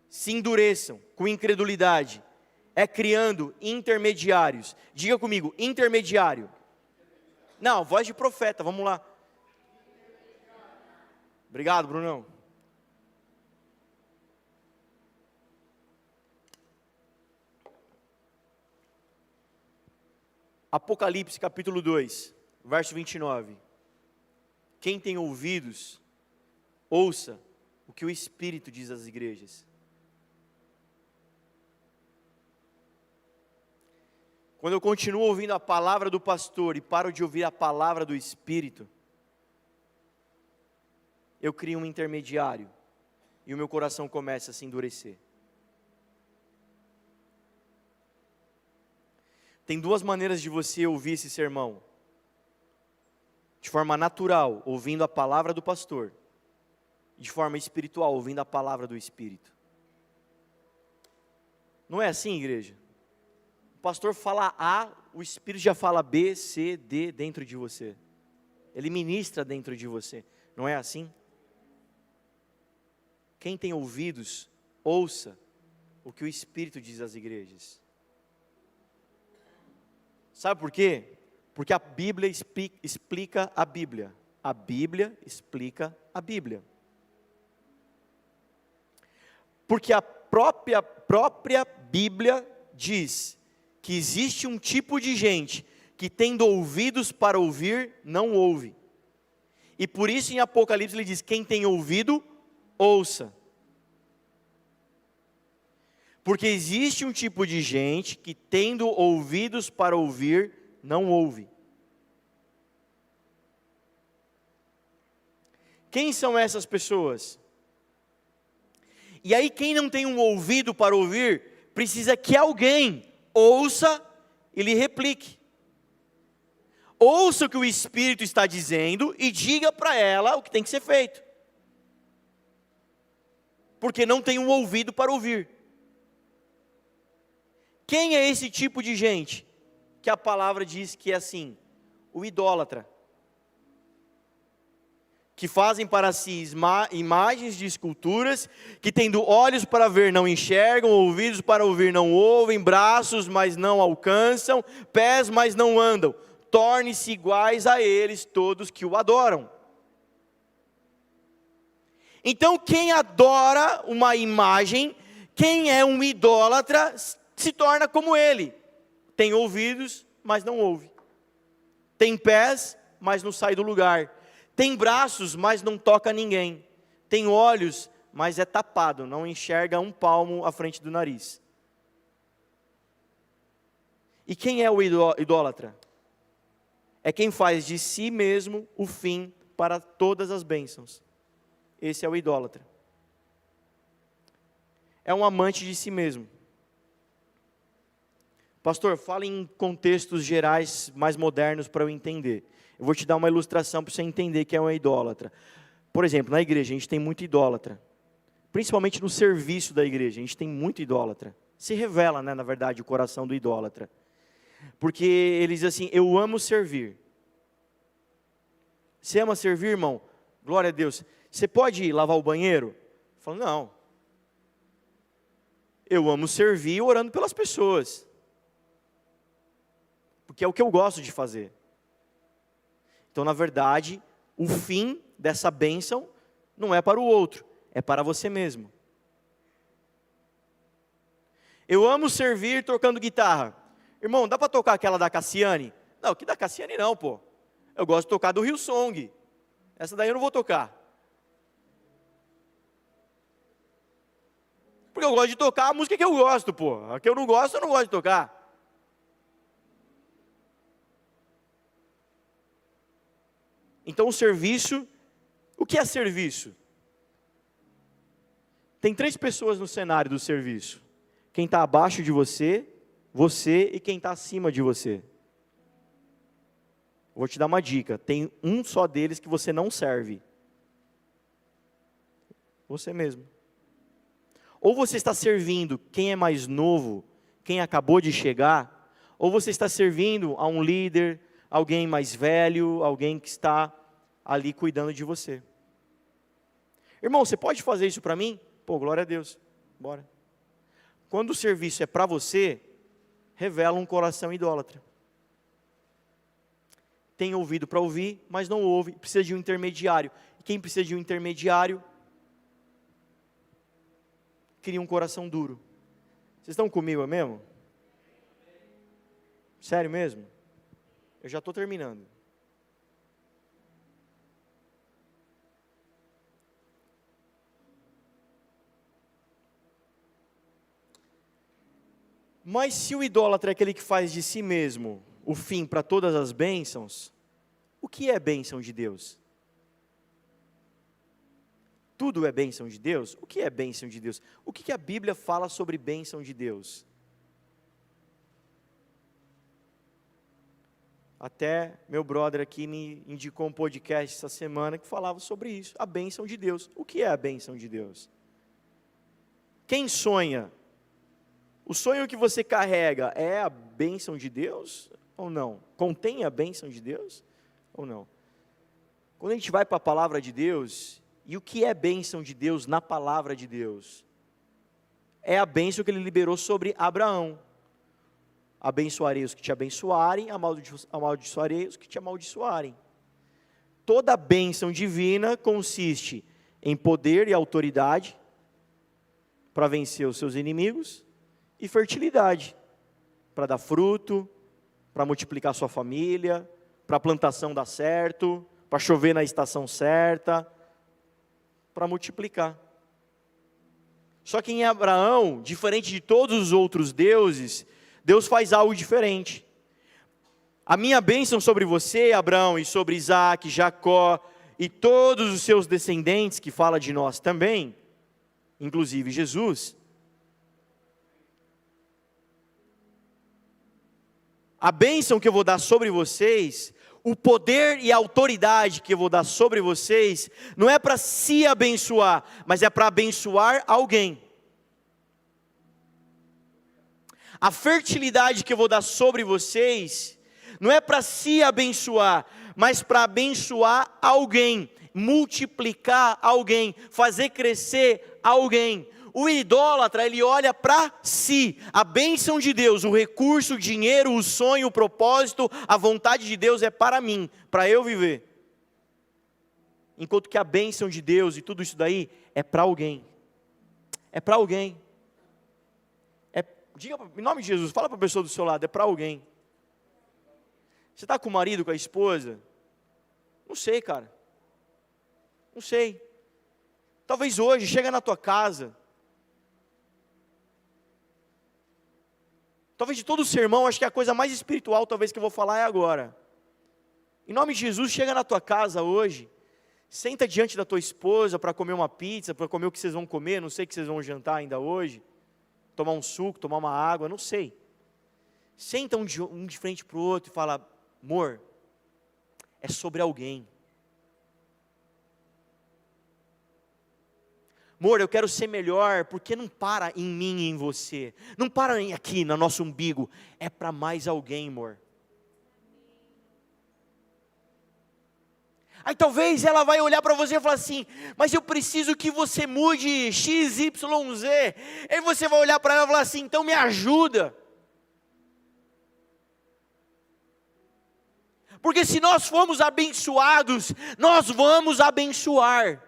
Speaker 1: se endureçam com incredulidade é criando intermediários. Diga comigo, intermediário. Não, voz de profeta, vamos lá. Obrigado, Brunão. Apocalipse capítulo 2, verso 29. Quem tem ouvidos, ouça o que o Espírito diz às igrejas. Quando eu continuo ouvindo a palavra do pastor e paro de ouvir a palavra do Espírito, eu crio um intermediário e o meu coração começa a se endurecer. Tem duas maneiras de você ouvir esse sermão. De forma natural, ouvindo a palavra do pastor. De forma espiritual, ouvindo a palavra do Espírito. Não é assim, igreja? O pastor fala A, o Espírito já fala B, C, D dentro de você. Ele ministra dentro de você. Não é assim? Quem tem ouvidos, ouça o que o Espírito diz às igrejas. Sabe por quê? Porque a Bíblia explica a Bíblia. A Bíblia explica a Bíblia. Porque a própria Bíblia diz que existe um tipo de gente que tendo ouvidos para ouvir, não ouve. E por isso em Apocalipse ele diz, quem tem ouvido, ouça. Porque existe um tipo de gente que tendo ouvidos para ouvir, não ouve. Quem são essas pessoas? E aí quem não tem um ouvido para ouvir, precisa que alguém ouça e lhe replique. Ouça o que o Espírito está dizendo e diga para ela o que tem que ser feito. Porque não tem um ouvido para ouvir. Quem é esse tipo de gente? Que a palavra diz que é assim, o idólatra. Que fazem para si imagens de esculturas, que tendo olhos para ver não enxergam, ouvidos para ouvir não ouvem, braços mas não alcançam, pés mas não andam. Torne-se iguais a eles todos que o adoram. Então quem adora uma imagem, quem é um idólatra, se torna como ele. Tem ouvidos, mas não ouve. Tem pés, mas não sai do lugar. Tem braços, mas não toca ninguém. Tem olhos, mas é tapado, não enxerga um palmo à frente do nariz. E quem é o idólatra? É quem faz de si mesmo o fim para todas as bênçãos. Esse é o idólatra. É um amante de si mesmo. Pastor, fala em contextos gerais mais modernos para eu entender. Eu vou te dar uma ilustração para você entender que é um idólatra. Por exemplo, na igreja a gente tem muito idólatra. Principalmente no serviço da igreja, a gente tem muito idólatra. Se revela, né, na verdade, o coração do idólatra. Porque ele diz assim, eu amo servir. Você ama servir, irmão? Glória a Deus. Você pode lavar o banheiro? Fala, não. Eu amo servir orando pelas pessoas. Porque é o que eu gosto de fazer. Então, na verdade, o fim dessa bênção não é para o outro, é para você mesmo. Eu amo servir tocando guitarra. Irmão, dá para tocar aquela da Cassiane? Não, que da Cassiane não, pô. Eu gosto de tocar do Hillsong. Essa daí eu não vou tocar. Porque eu gosto de tocar a música que eu gosto, pô. A que eu não gosto, eu não gosto de tocar. Então o serviço, o que é serviço? Tem 3 pessoas no cenário do serviço. Quem está abaixo de você, você e quem está acima de você. Vou te dar uma dica, tem um só deles que você não serve. Você mesmo. Ou você está servindo quem é mais novo, quem acabou de chegar, ou você está servindo a um líder, alguém mais velho, alguém que está ali cuidando de você. Irmão, você pode fazer isso para mim? Pô, glória a Deus, bora. Quando o serviço é para você, revela um coração idólatra. Tem ouvido para ouvir, mas não ouve, precisa de um intermediário. E quem precisa de um intermediário, cria um coração duro. Vocês estão comigo mesmo? Sério mesmo? Eu já estou terminando. Mas se o idólatra é aquele que faz de si mesmo o fim para todas as bênçãos, o que é bênção de Deus? Tudo é bênção de Deus? O que é bênção de Deus? O que a Bíblia fala sobre bênção de Deus? Até meu brother aqui me indicou um podcast essa semana que falava sobre isso, a bênção de Deus. O que é a bênção de Deus? Quem sonha? O sonho que você carrega é a bênção de Deus ou não? Contém a bênção de Deus ou não? Quando a gente vai para a palavra de Deus, e o que é bênção de Deus na palavra de Deus? É a bênção que ele liberou sobre Abraão. Abençoarei os que te abençoarem, amaldiçoarei os que te amaldiçoarem. Toda a bênção divina consiste em poder e autoridade para vencer os seus inimigos, e fertilidade, para dar fruto, para multiplicar sua família, para a plantação dar certo, para chover na estação certa, para multiplicar. Só que em Abraão, diferente de todos os outros deuses, Deus faz algo diferente. A minha bênção sobre você, Abraão, e sobre Isaac, Jacó, e todos os seus descendentes, que fala de nós também, inclusive Jesus, a bênção que eu vou dar sobre vocês, o poder e a autoridade que eu vou dar sobre vocês, não é para se abençoar, mas é para abençoar alguém. A fertilidade que eu vou dar sobre vocês, não é para se abençoar, mas para abençoar alguém, multiplicar alguém, fazer crescer alguém. O idólatra, ele olha para si, a bênção de Deus, o recurso, o dinheiro, o sonho, o propósito, a vontade de Deus é para mim, para eu viver. Enquanto que a bênção de Deus e tudo isso daí é para alguém. É para alguém. Diga em nome de Jesus, fala para a pessoa do seu lado, é para alguém. Você está com o marido, com a esposa? Não sei, cara. Não sei. Talvez hoje, chega na tua casa. Talvez de todo o sermão, acho que a coisa mais espiritual talvez que eu vou falar é agora. Em nome de Jesus, chega na tua casa hoje. Senta diante da tua esposa para comer uma pizza, para comer o que vocês vão comer, não sei o que vocês vão jantar ainda hoje. Tomar um suco, tomar uma água, não sei. Senta um de frente para o outro e fala: amor, é sobre alguém. Amor, eu quero ser melhor, porque não para em mim e em você. Não para aqui no nosso umbigo. É para mais alguém, amor. Aí talvez ela vai olhar para você e falar assim: mas eu preciso que você mude X, Y, Z. Aí você vai olhar para ela e falar assim: então me ajuda. Porque se nós formos abençoados, nós vamos abençoar.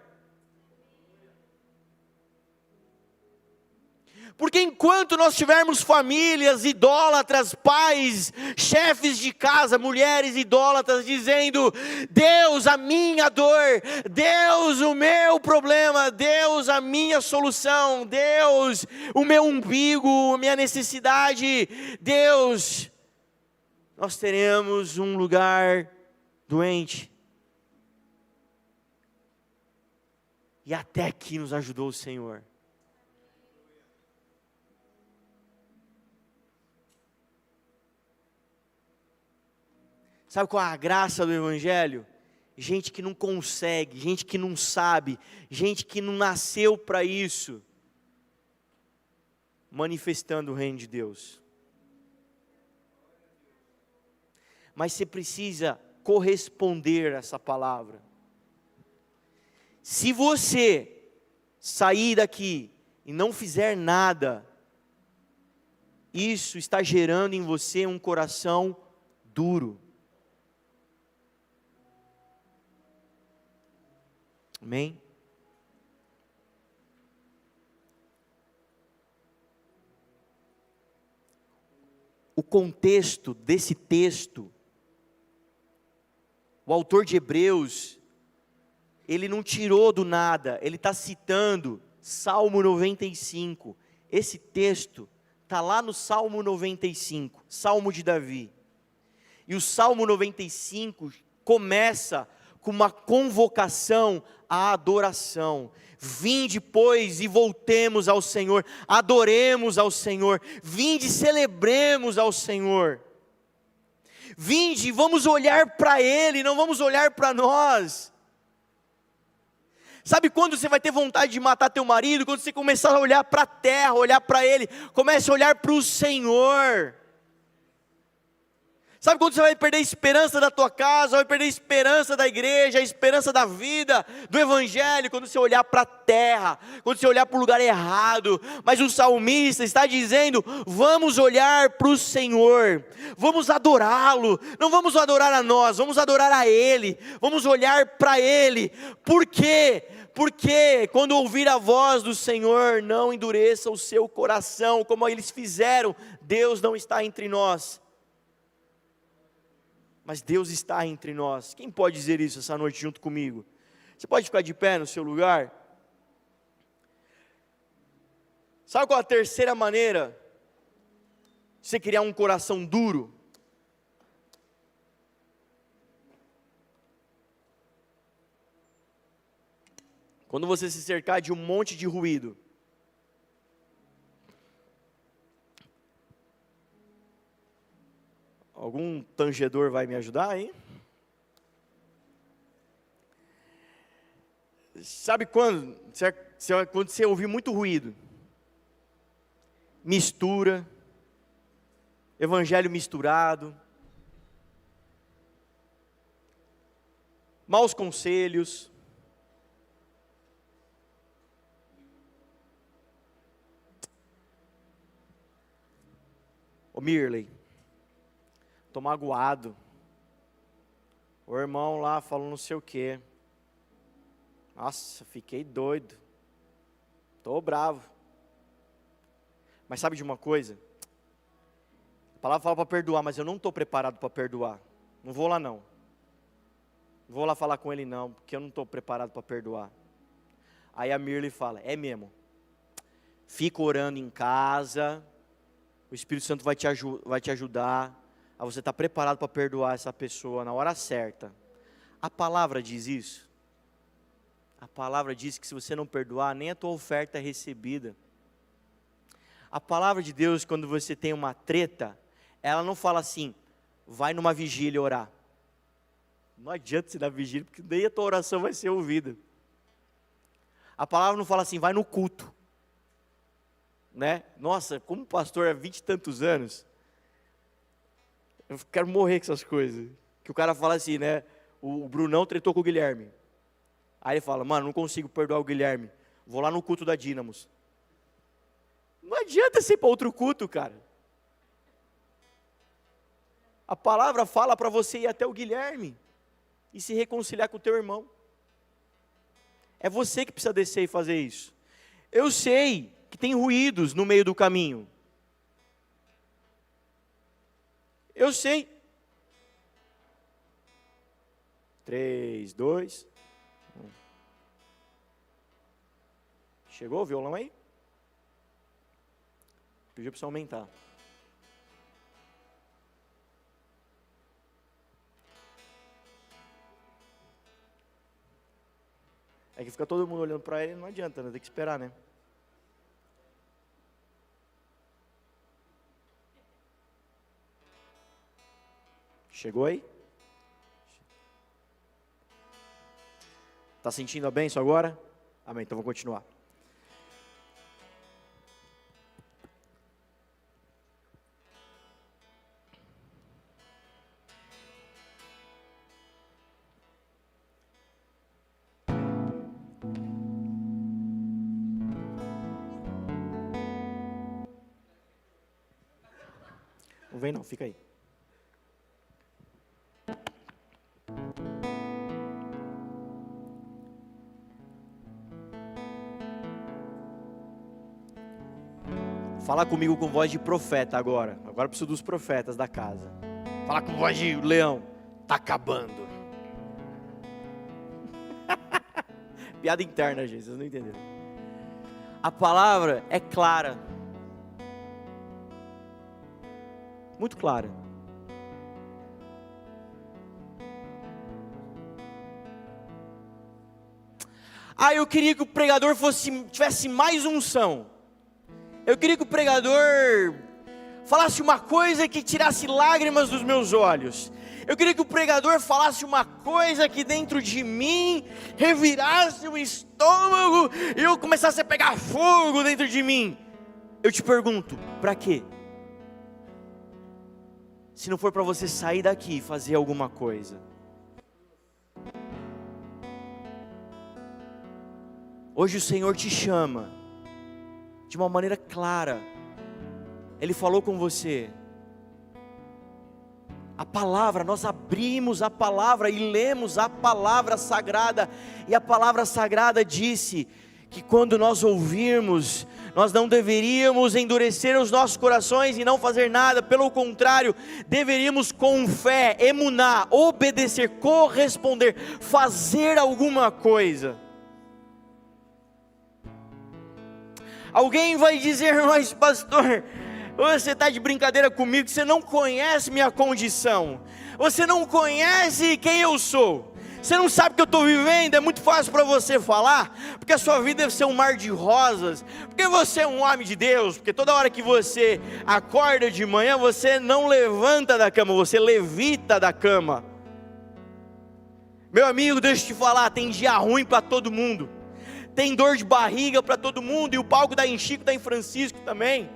Speaker 1: Porque enquanto nós tivermos famílias idólatras, pais, chefes de casa, mulheres idólatras, dizendo: Deus, a minha dor, Deus, o meu problema, Deus, a minha solução, Deus, o meu umbigo, a minha necessidade, Deus, nós teremos um lugar doente. E até aqui nos ajudou o Senhor. Sabe qual é a graça do Evangelho? Gente que não consegue, gente que não sabe, gente que não nasceu para isso, manifestando o reino de Deus. Mas você precisa corresponder a essa palavra. Se você sair daqui e não fizer nada, isso está gerando em você um coração duro. Amém? O contexto desse texto, o autor de Hebreus, ele não tirou do nada, ele está citando Salmo 95. Esse texto está lá no Salmo 95, Salmo de Davi. E o Salmo 95 começa com uma convocação à adoração. Vinde, pois, e voltemos ao Senhor, adoremos ao Senhor, vinde, celebremos ao Senhor. Vinde, vamos olhar para Ele, não vamos olhar para nós. Sabe quando você vai ter vontade de matar teu marido? Quando você começar a olhar para a terra, olhar para Ele, comece a olhar para o Senhor. Sabe quando você vai perder a esperança da tua casa, vai perder a esperança da igreja, a esperança da vida, do Evangelho, quando você olhar para a terra, quando você olhar para o lugar errado. Mas o salmista está dizendo: vamos olhar para o Senhor, vamos adorá-lo, não vamos adorar a nós, vamos adorar a Ele, vamos olhar para Ele. Por quê? Porque quando ouvir a voz do Senhor, não endureça o seu coração, como eles fizeram. Deus não está entre nós, mas Deus está entre nós. Quem pode dizer isso essa noite junto comigo? Você pode ficar de pé no seu lugar? Sabe qual é a terceira maneira de você criar um coração duro? Quando você se cercar de um monte de ruído. Algum tangedor vai me ajudar aí? Sabe quando você ouvir muito ruído? Mistura, evangelho misturado, maus conselhos. Ô Mirley, tô magoado. O irmão lá falou não sei o quê. Nossa, fiquei doido. Tô bravo. Mas sabe de uma coisa? A palavra fala para perdoar, mas eu não estou preparado para perdoar. Não vou lá não. Vou lá falar com ele não, porque eu não estou preparado para perdoar. Aí a Mirly fala, é mesmo. Fica orando em casa, o Espírito Santo vai te ajudar a você estar preparado para perdoar essa pessoa na hora certa. A palavra diz isso. A palavra diz que se você não perdoar, nem a tua oferta é recebida. A palavra de Deus, quando você tem uma treta, ela não fala assim, vai numa vigília orar. Não adianta você ir na vigília, porque daí a tua oração vai ser ouvida. A palavra não fala assim, vai no culto. Né? Nossa, como pastor há 20 e tantos anos, eu quero morrer com essas coisas. Que o cara fala assim, né? O Brunão tretou com o Guilherme. Aí ele fala, mano, não consigo perdoar o Guilherme. Vou lá no culto da Dínamos. Não adianta você ir para outro culto, cara. A palavra fala para você ir até o Guilherme e se reconciliar com o teu irmão. É você que precisa descer e fazer isso. Eu sei que tem ruídos no meio do caminho. Eu sei. 3, 2, 1. Chegou o violão aí? Pediu para você aumentar. É que fica todo mundo olhando para ele, não adianta, né? Tem que esperar, né? Chegou aí? Está sentindo a bênção agora? Amém, então vou continuar. Não vem não, fica aí. Fala comigo com voz de profeta agora. Agora eu preciso dos profetas da casa. Fala com voz de leão. Tá acabando. Piada interna, gente, vocês não entenderam. A palavra é clara. Muito clara. Eu queria que o pregador tivesse mais unção. Eu queria que o pregador falasse uma coisa que tirasse lágrimas dos meus olhos. Eu queria que o pregador falasse uma coisa que dentro de mim revirasse o estômago e eu começasse a pegar fogo dentro de mim. Eu te pergunto, para quê? Se não for para você sair daqui e fazer alguma coisa. Hoje o Senhor te chama de uma maneira clara. Ele falou com você. A palavra, nós abrimos a palavra e lemos a palavra sagrada. E a palavra sagrada disse que quando nós ouvirmos, nós não deveríamos endurecer os nossos corações e não fazer nada. Pelo contrário, deveríamos com fé, emuná, obedecer, corresponder, fazer alguma coisa. Alguém vai dizer, mas pastor, você está de brincadeira comigo, você não conhece minha condição, você não conhece quem eu sou, você não sabe o que eu estou vivendo. É muito fácil para você falar, porque a sua vida deve ser um mar de rosas, porque você é um homem de Deus, porque toda hora que você acorda de manhã, você não levanta da cama, você levita da cama. Meu amigo, deixa eu te falar, tem dia ruim para todo mundo. Tem dor de barriga para todo mundo, e o palco da em Chico, da em Francisco também.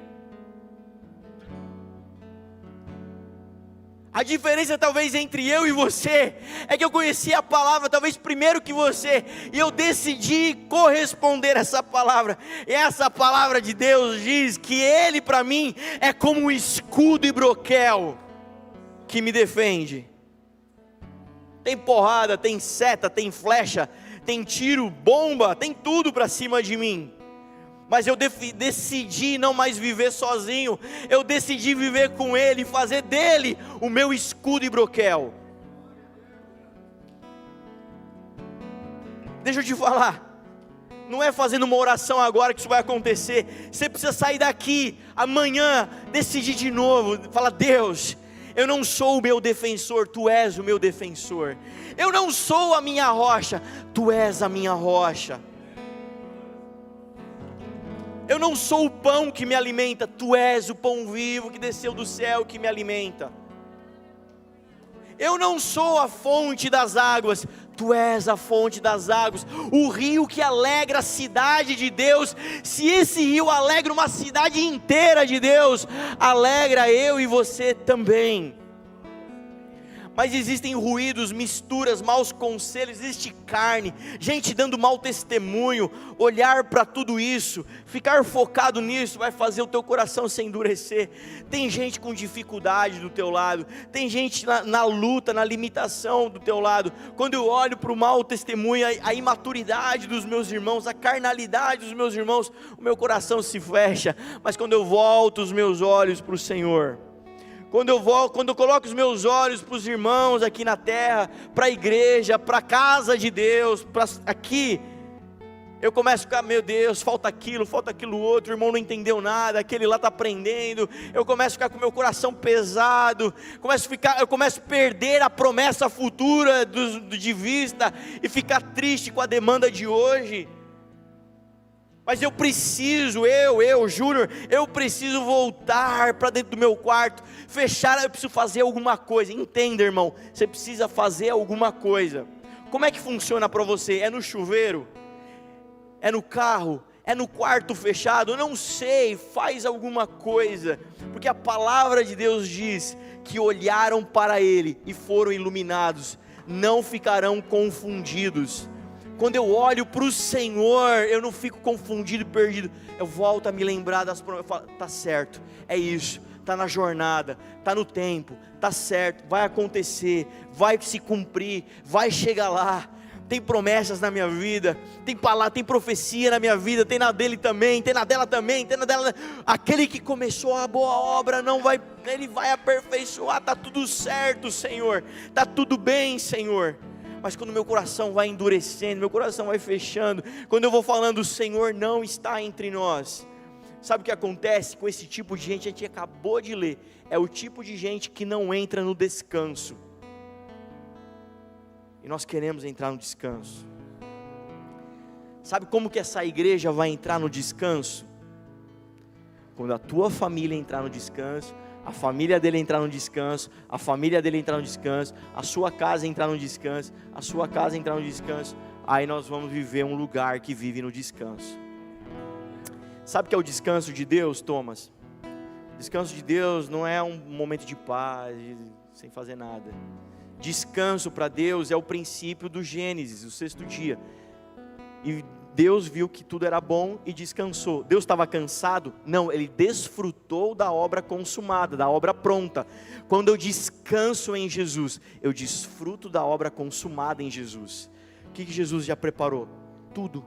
Speaker 1: A diferença talvez entre eu e você, é que eu conheci a palavra talvez primeiro que você, e eu decidi corresponder a essa palavra. E essa palavra de Deus diz que Ele para mim é como um escudo e broquel, que me defende. Tem porrada, tem seta, tem flecha, tem tiro, bomba, tem tudo para cima de mim. Mas eu decidi não mais viver sozinho. Eu decidi viver com Ele, fazer dele o meu escudo e broquel. Deixa eu te falar, não é fazendo uma oração agora que isso vai acontecer. Você precisa sair daqui amanhã, decidir de novo, falar: Deus, eu não sou o meu defensor, Tu és o meu defensor. Eu não sou a minha rocha, Tu és a minha rocha. Eu não sou o pão que me alimenta, Tu és o pão vivo que desceu do céu que me alimenta. Eu não sou a fonte das águas, Tu és a fonte das águas, o rio que alegra a cidade de Deus. Se esse rio alegra uma cidade inteira de Deus, alegra eu e você também. Mas existem ruídos, misturas, maus conselhos, existe carne, gente dando mau testemunho. Olhar para tudo isso, ficar focado nisso, vai fazer o teu coração se endurecer. Tem gente com dificuldade do teu lado, tem gente na luta, na limitação do teu lado. Quando eu olho para o mau testemunho, a imaturidade dos meus irmãos, a carnalidade dos meus irmãos, o meu coração se fecha. Mas quando eu volto os meus olhos para o Senhor, quando eu coloco os meus olhos para os irmãos aqui na terra, para a igreja, para a casa de Deus, aqui, eu começo a ficar: meu Deus, falta aquilo outro, o irmão não entendeu nada, aquele lá está aprendendo. Eu começo a ficar com o meu coração pesado, eu começo a perder a promessa futura de vista, e ficar triste com a demanda de hoje. Mas eu preciso, Júnior, eu preciso voltar para dentro do meu quarto, fechar, eu preciso fazer alguma coisa. Entenda, irmão, você precisa fazer alguma coisa. Como é que funciona para você? É no chuveiro? É no carro? É no quarto fechado? Eu não sei, faz alguma coisa, porque a palavra de Deus diz que olharam para Ele e foram iluminados, não ficarão confundidos. Quando eu olho para o Senhor, eu não fico confundido e perdido, eu volto a me lembrar das promessas. Eu falo: está certo, é isso, está na jornada, está no tempo, está certo, vai acontecer, vai se cumprir, vai chegar lá. Tem promessas na minha vida, tem palavra, tem profecia na minha vida, tem na dele também, tem na dela também, tem na dela. Aquele que começou a boa obra, ele vai aperfeiçoar. Está tudo certo, Senhor, está tudo bem, Senhor. Mas quando meu coração vai endurecendo, meu coração vai fechando, quando eu vou falando: o Senhor não está entre nós, sabe o que acontece com esse tipo de gente? A gente acabou de ler, é o tipo de gente que não entra no descanso, e nós queremos entrar no descanso. Sabe como que essa igreja vai entrar no descanso? Quando a tua família entrar no descanso, a família dele entrar no descanso, a família dele entrar no descanso, a sua casa entrar no descanso, a sua casa entrar no descanso, aí nós vamos viver um lugar que vive no descanso. Sabe o que é o descanso de Deus, Thomas? Descanso de Deus não é um momento de paz, sem fazer nada. Descanso para Deus é o princípio do Gênesis, o 6º dia. E Deus viu que tudo era bom e descansou. Deus estava cansado? Não, Ele desfrutou da obra consumada, da obra pronta. Quando eu descanso em Jesus, eu desfruto da obra consumada em Jesus. O que Jesus já preparou? Tudo.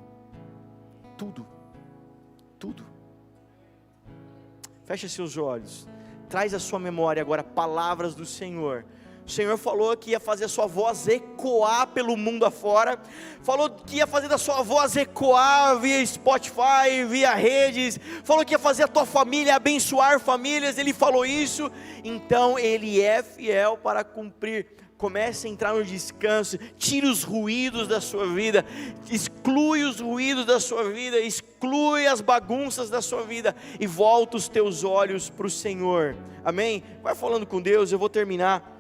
Speaker 1: Feche seus olhos, traz à sua memória agora palavras do Senhor. O Senhor falou que ia fazer a sua voz ecoar pelo mundo afora, falou que ia fazer da sua voz ecoar via Spotify, via redes, falou que ia fazer a tua família abençoar famílias. Ele falou isso, então Ele é fiel para cumprir. Comece a entrar no descanso, tire os ruídos da sua vida, exclui os ruídos da sua vida, exclui as bagunças da sua vida e volta os teus olhos para o Senhor. Amém? Vai falando com Deus. Eu vou terminar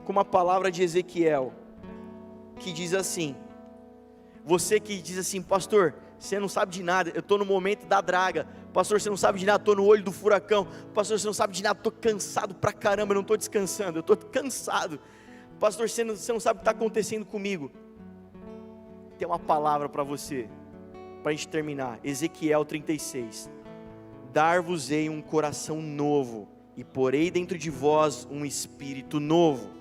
Speaker 1: com uma palavra de Ezequiel, que diz assim: você que diz assim: pastor, você não sabe de nada, eu estou no momento da draga. Pastor, você não sabe de nada, estou no olho do furacão. Pastor, você não sabe de nada, estou cansado pra caramba, eu não estou descansando, eu estou cansado. Pastor, você não sabe o que está acontecendo comigo. Tem uma palavra para você, para a gente terminar. Ezequiel 36: dar-vos-ei um coração novo, e porei dentro de vós um espírito novo.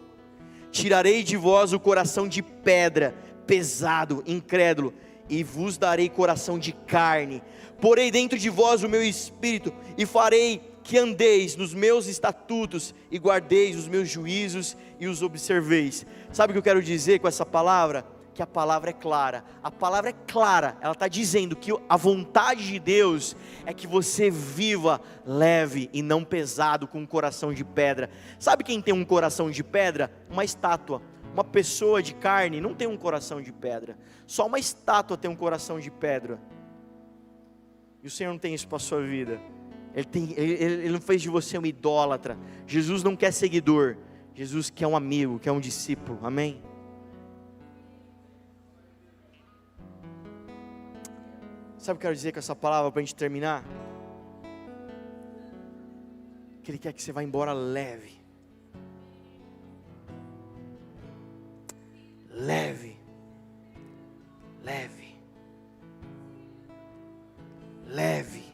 Speaker 1: Tirarei de vós o coração de pedra, pesado, incrédulo, e vos darei coração de carne. Porei dentro de vós o meu espírito, e farei que andeis nos meus estatutos e guardeis os meus juízos e os observeis. Sabe o que eu quero dizer com essa palavra? Que a palavra é clara. A palavra é clara, ela está dizendo que a vontade de Deus é que você viva leve e não pesado, com um coração de pedra. Sabe quem tem um coração de pedra? Uma estátua. Uma pessoa de carne não tem um coração de pedra. Só uma estátua tem um coração de pedra. E o Senhor não tem isso para a sua vida. Ele não fez de você um idólatra. Jesus não quer seguidor. Jesus quer um amigo, quer um discípulo. Amém? Sabe o que eu quero dizer com essa palavra para a gente terminar? Que Ele quer que você vá embora leve. Leve. Leve. Leve.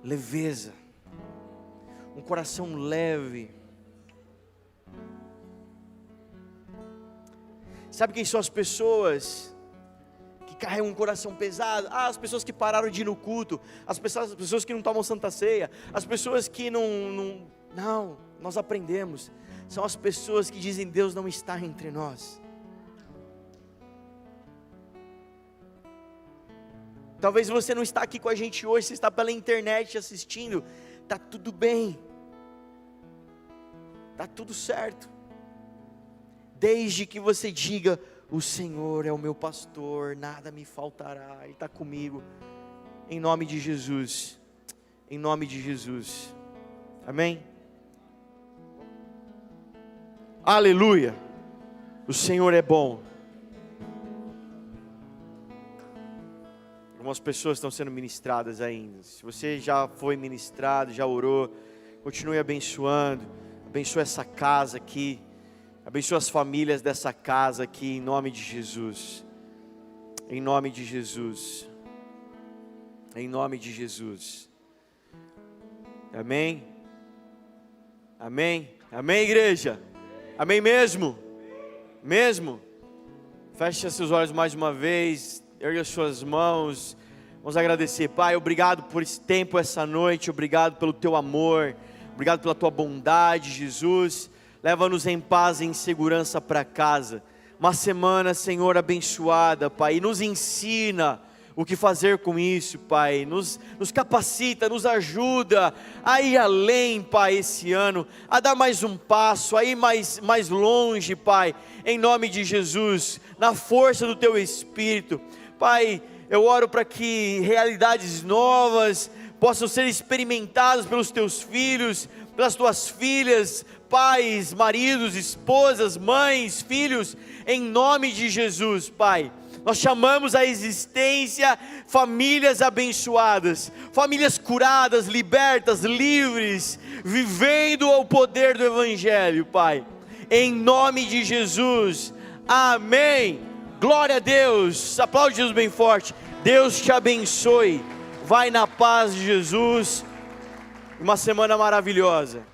Speaker 1: Leveza. Um coração leve. Sabe quem são as pessoas que carregam um coração pesado? As pessoas que pararam de ir no culto, as pessoas que não tomam santa ceia, as pessoas que não, nós aprendemos. São as pessoas que dizem: Deus não está entre nós. Talvez você não está aqui com a gente hoje, você está pela internet assistindo. Está tudo bem. Está tudo certo. Desde que você diga: o Senhor é o meu pastor, nada me faltará, Ele está comigo. Em nome de Jesus. Em nome de Jesus. Amém? Aleluia. O Senhor é bom. Algumas pessoas estão sendo ministradas ainda. Se você já foi ministrado, já orou, continue abençoando. Abençoa essa casa aqui. Abençoa as famílias dessa casa aqui, em nome de Jesus. Em nome de Jesus. Em nome de Jesus. Amém? Amém? Amém, igreja? Amém mesmo? Mesmo? Feche seus olhos mais uma vez. Erga as suas mãos. Vamos agradecer. Pai, obrigado por esse tempo, essa noite. Obrigado pelo teu amor. Obrigado pela tua bondade, Jesus. Leva-nos em paz e em segurança para casa. Uma semana, Senhor, abençoada, Pai. E nos ensina o que fazer com isso, Pai. Nos capacita, nos ajuda a ir além, Pai, esse ano. A dar mais um passo, a ir mais longe, Pai. Em nome de Jesus. Na força do Teu Espírito. Pai, eu oro para que realidades novas possam ser experimentadas pelos Teus filhos, pelas Tuas filhas, pais, maridos, esposas, mães, filhos, em nome de Jesus, Pai. Nós chamamos à existência famílias abençoadas, famílias curadas, libertas, livres, vivendo o poder do Evangelho, Pai. Em nome de Jesus, amém. Glória a Deus. Aplaude Jesus bem forte. Deus te abençoe. Vai na paz de Jesus. Uma semana maravilhosa.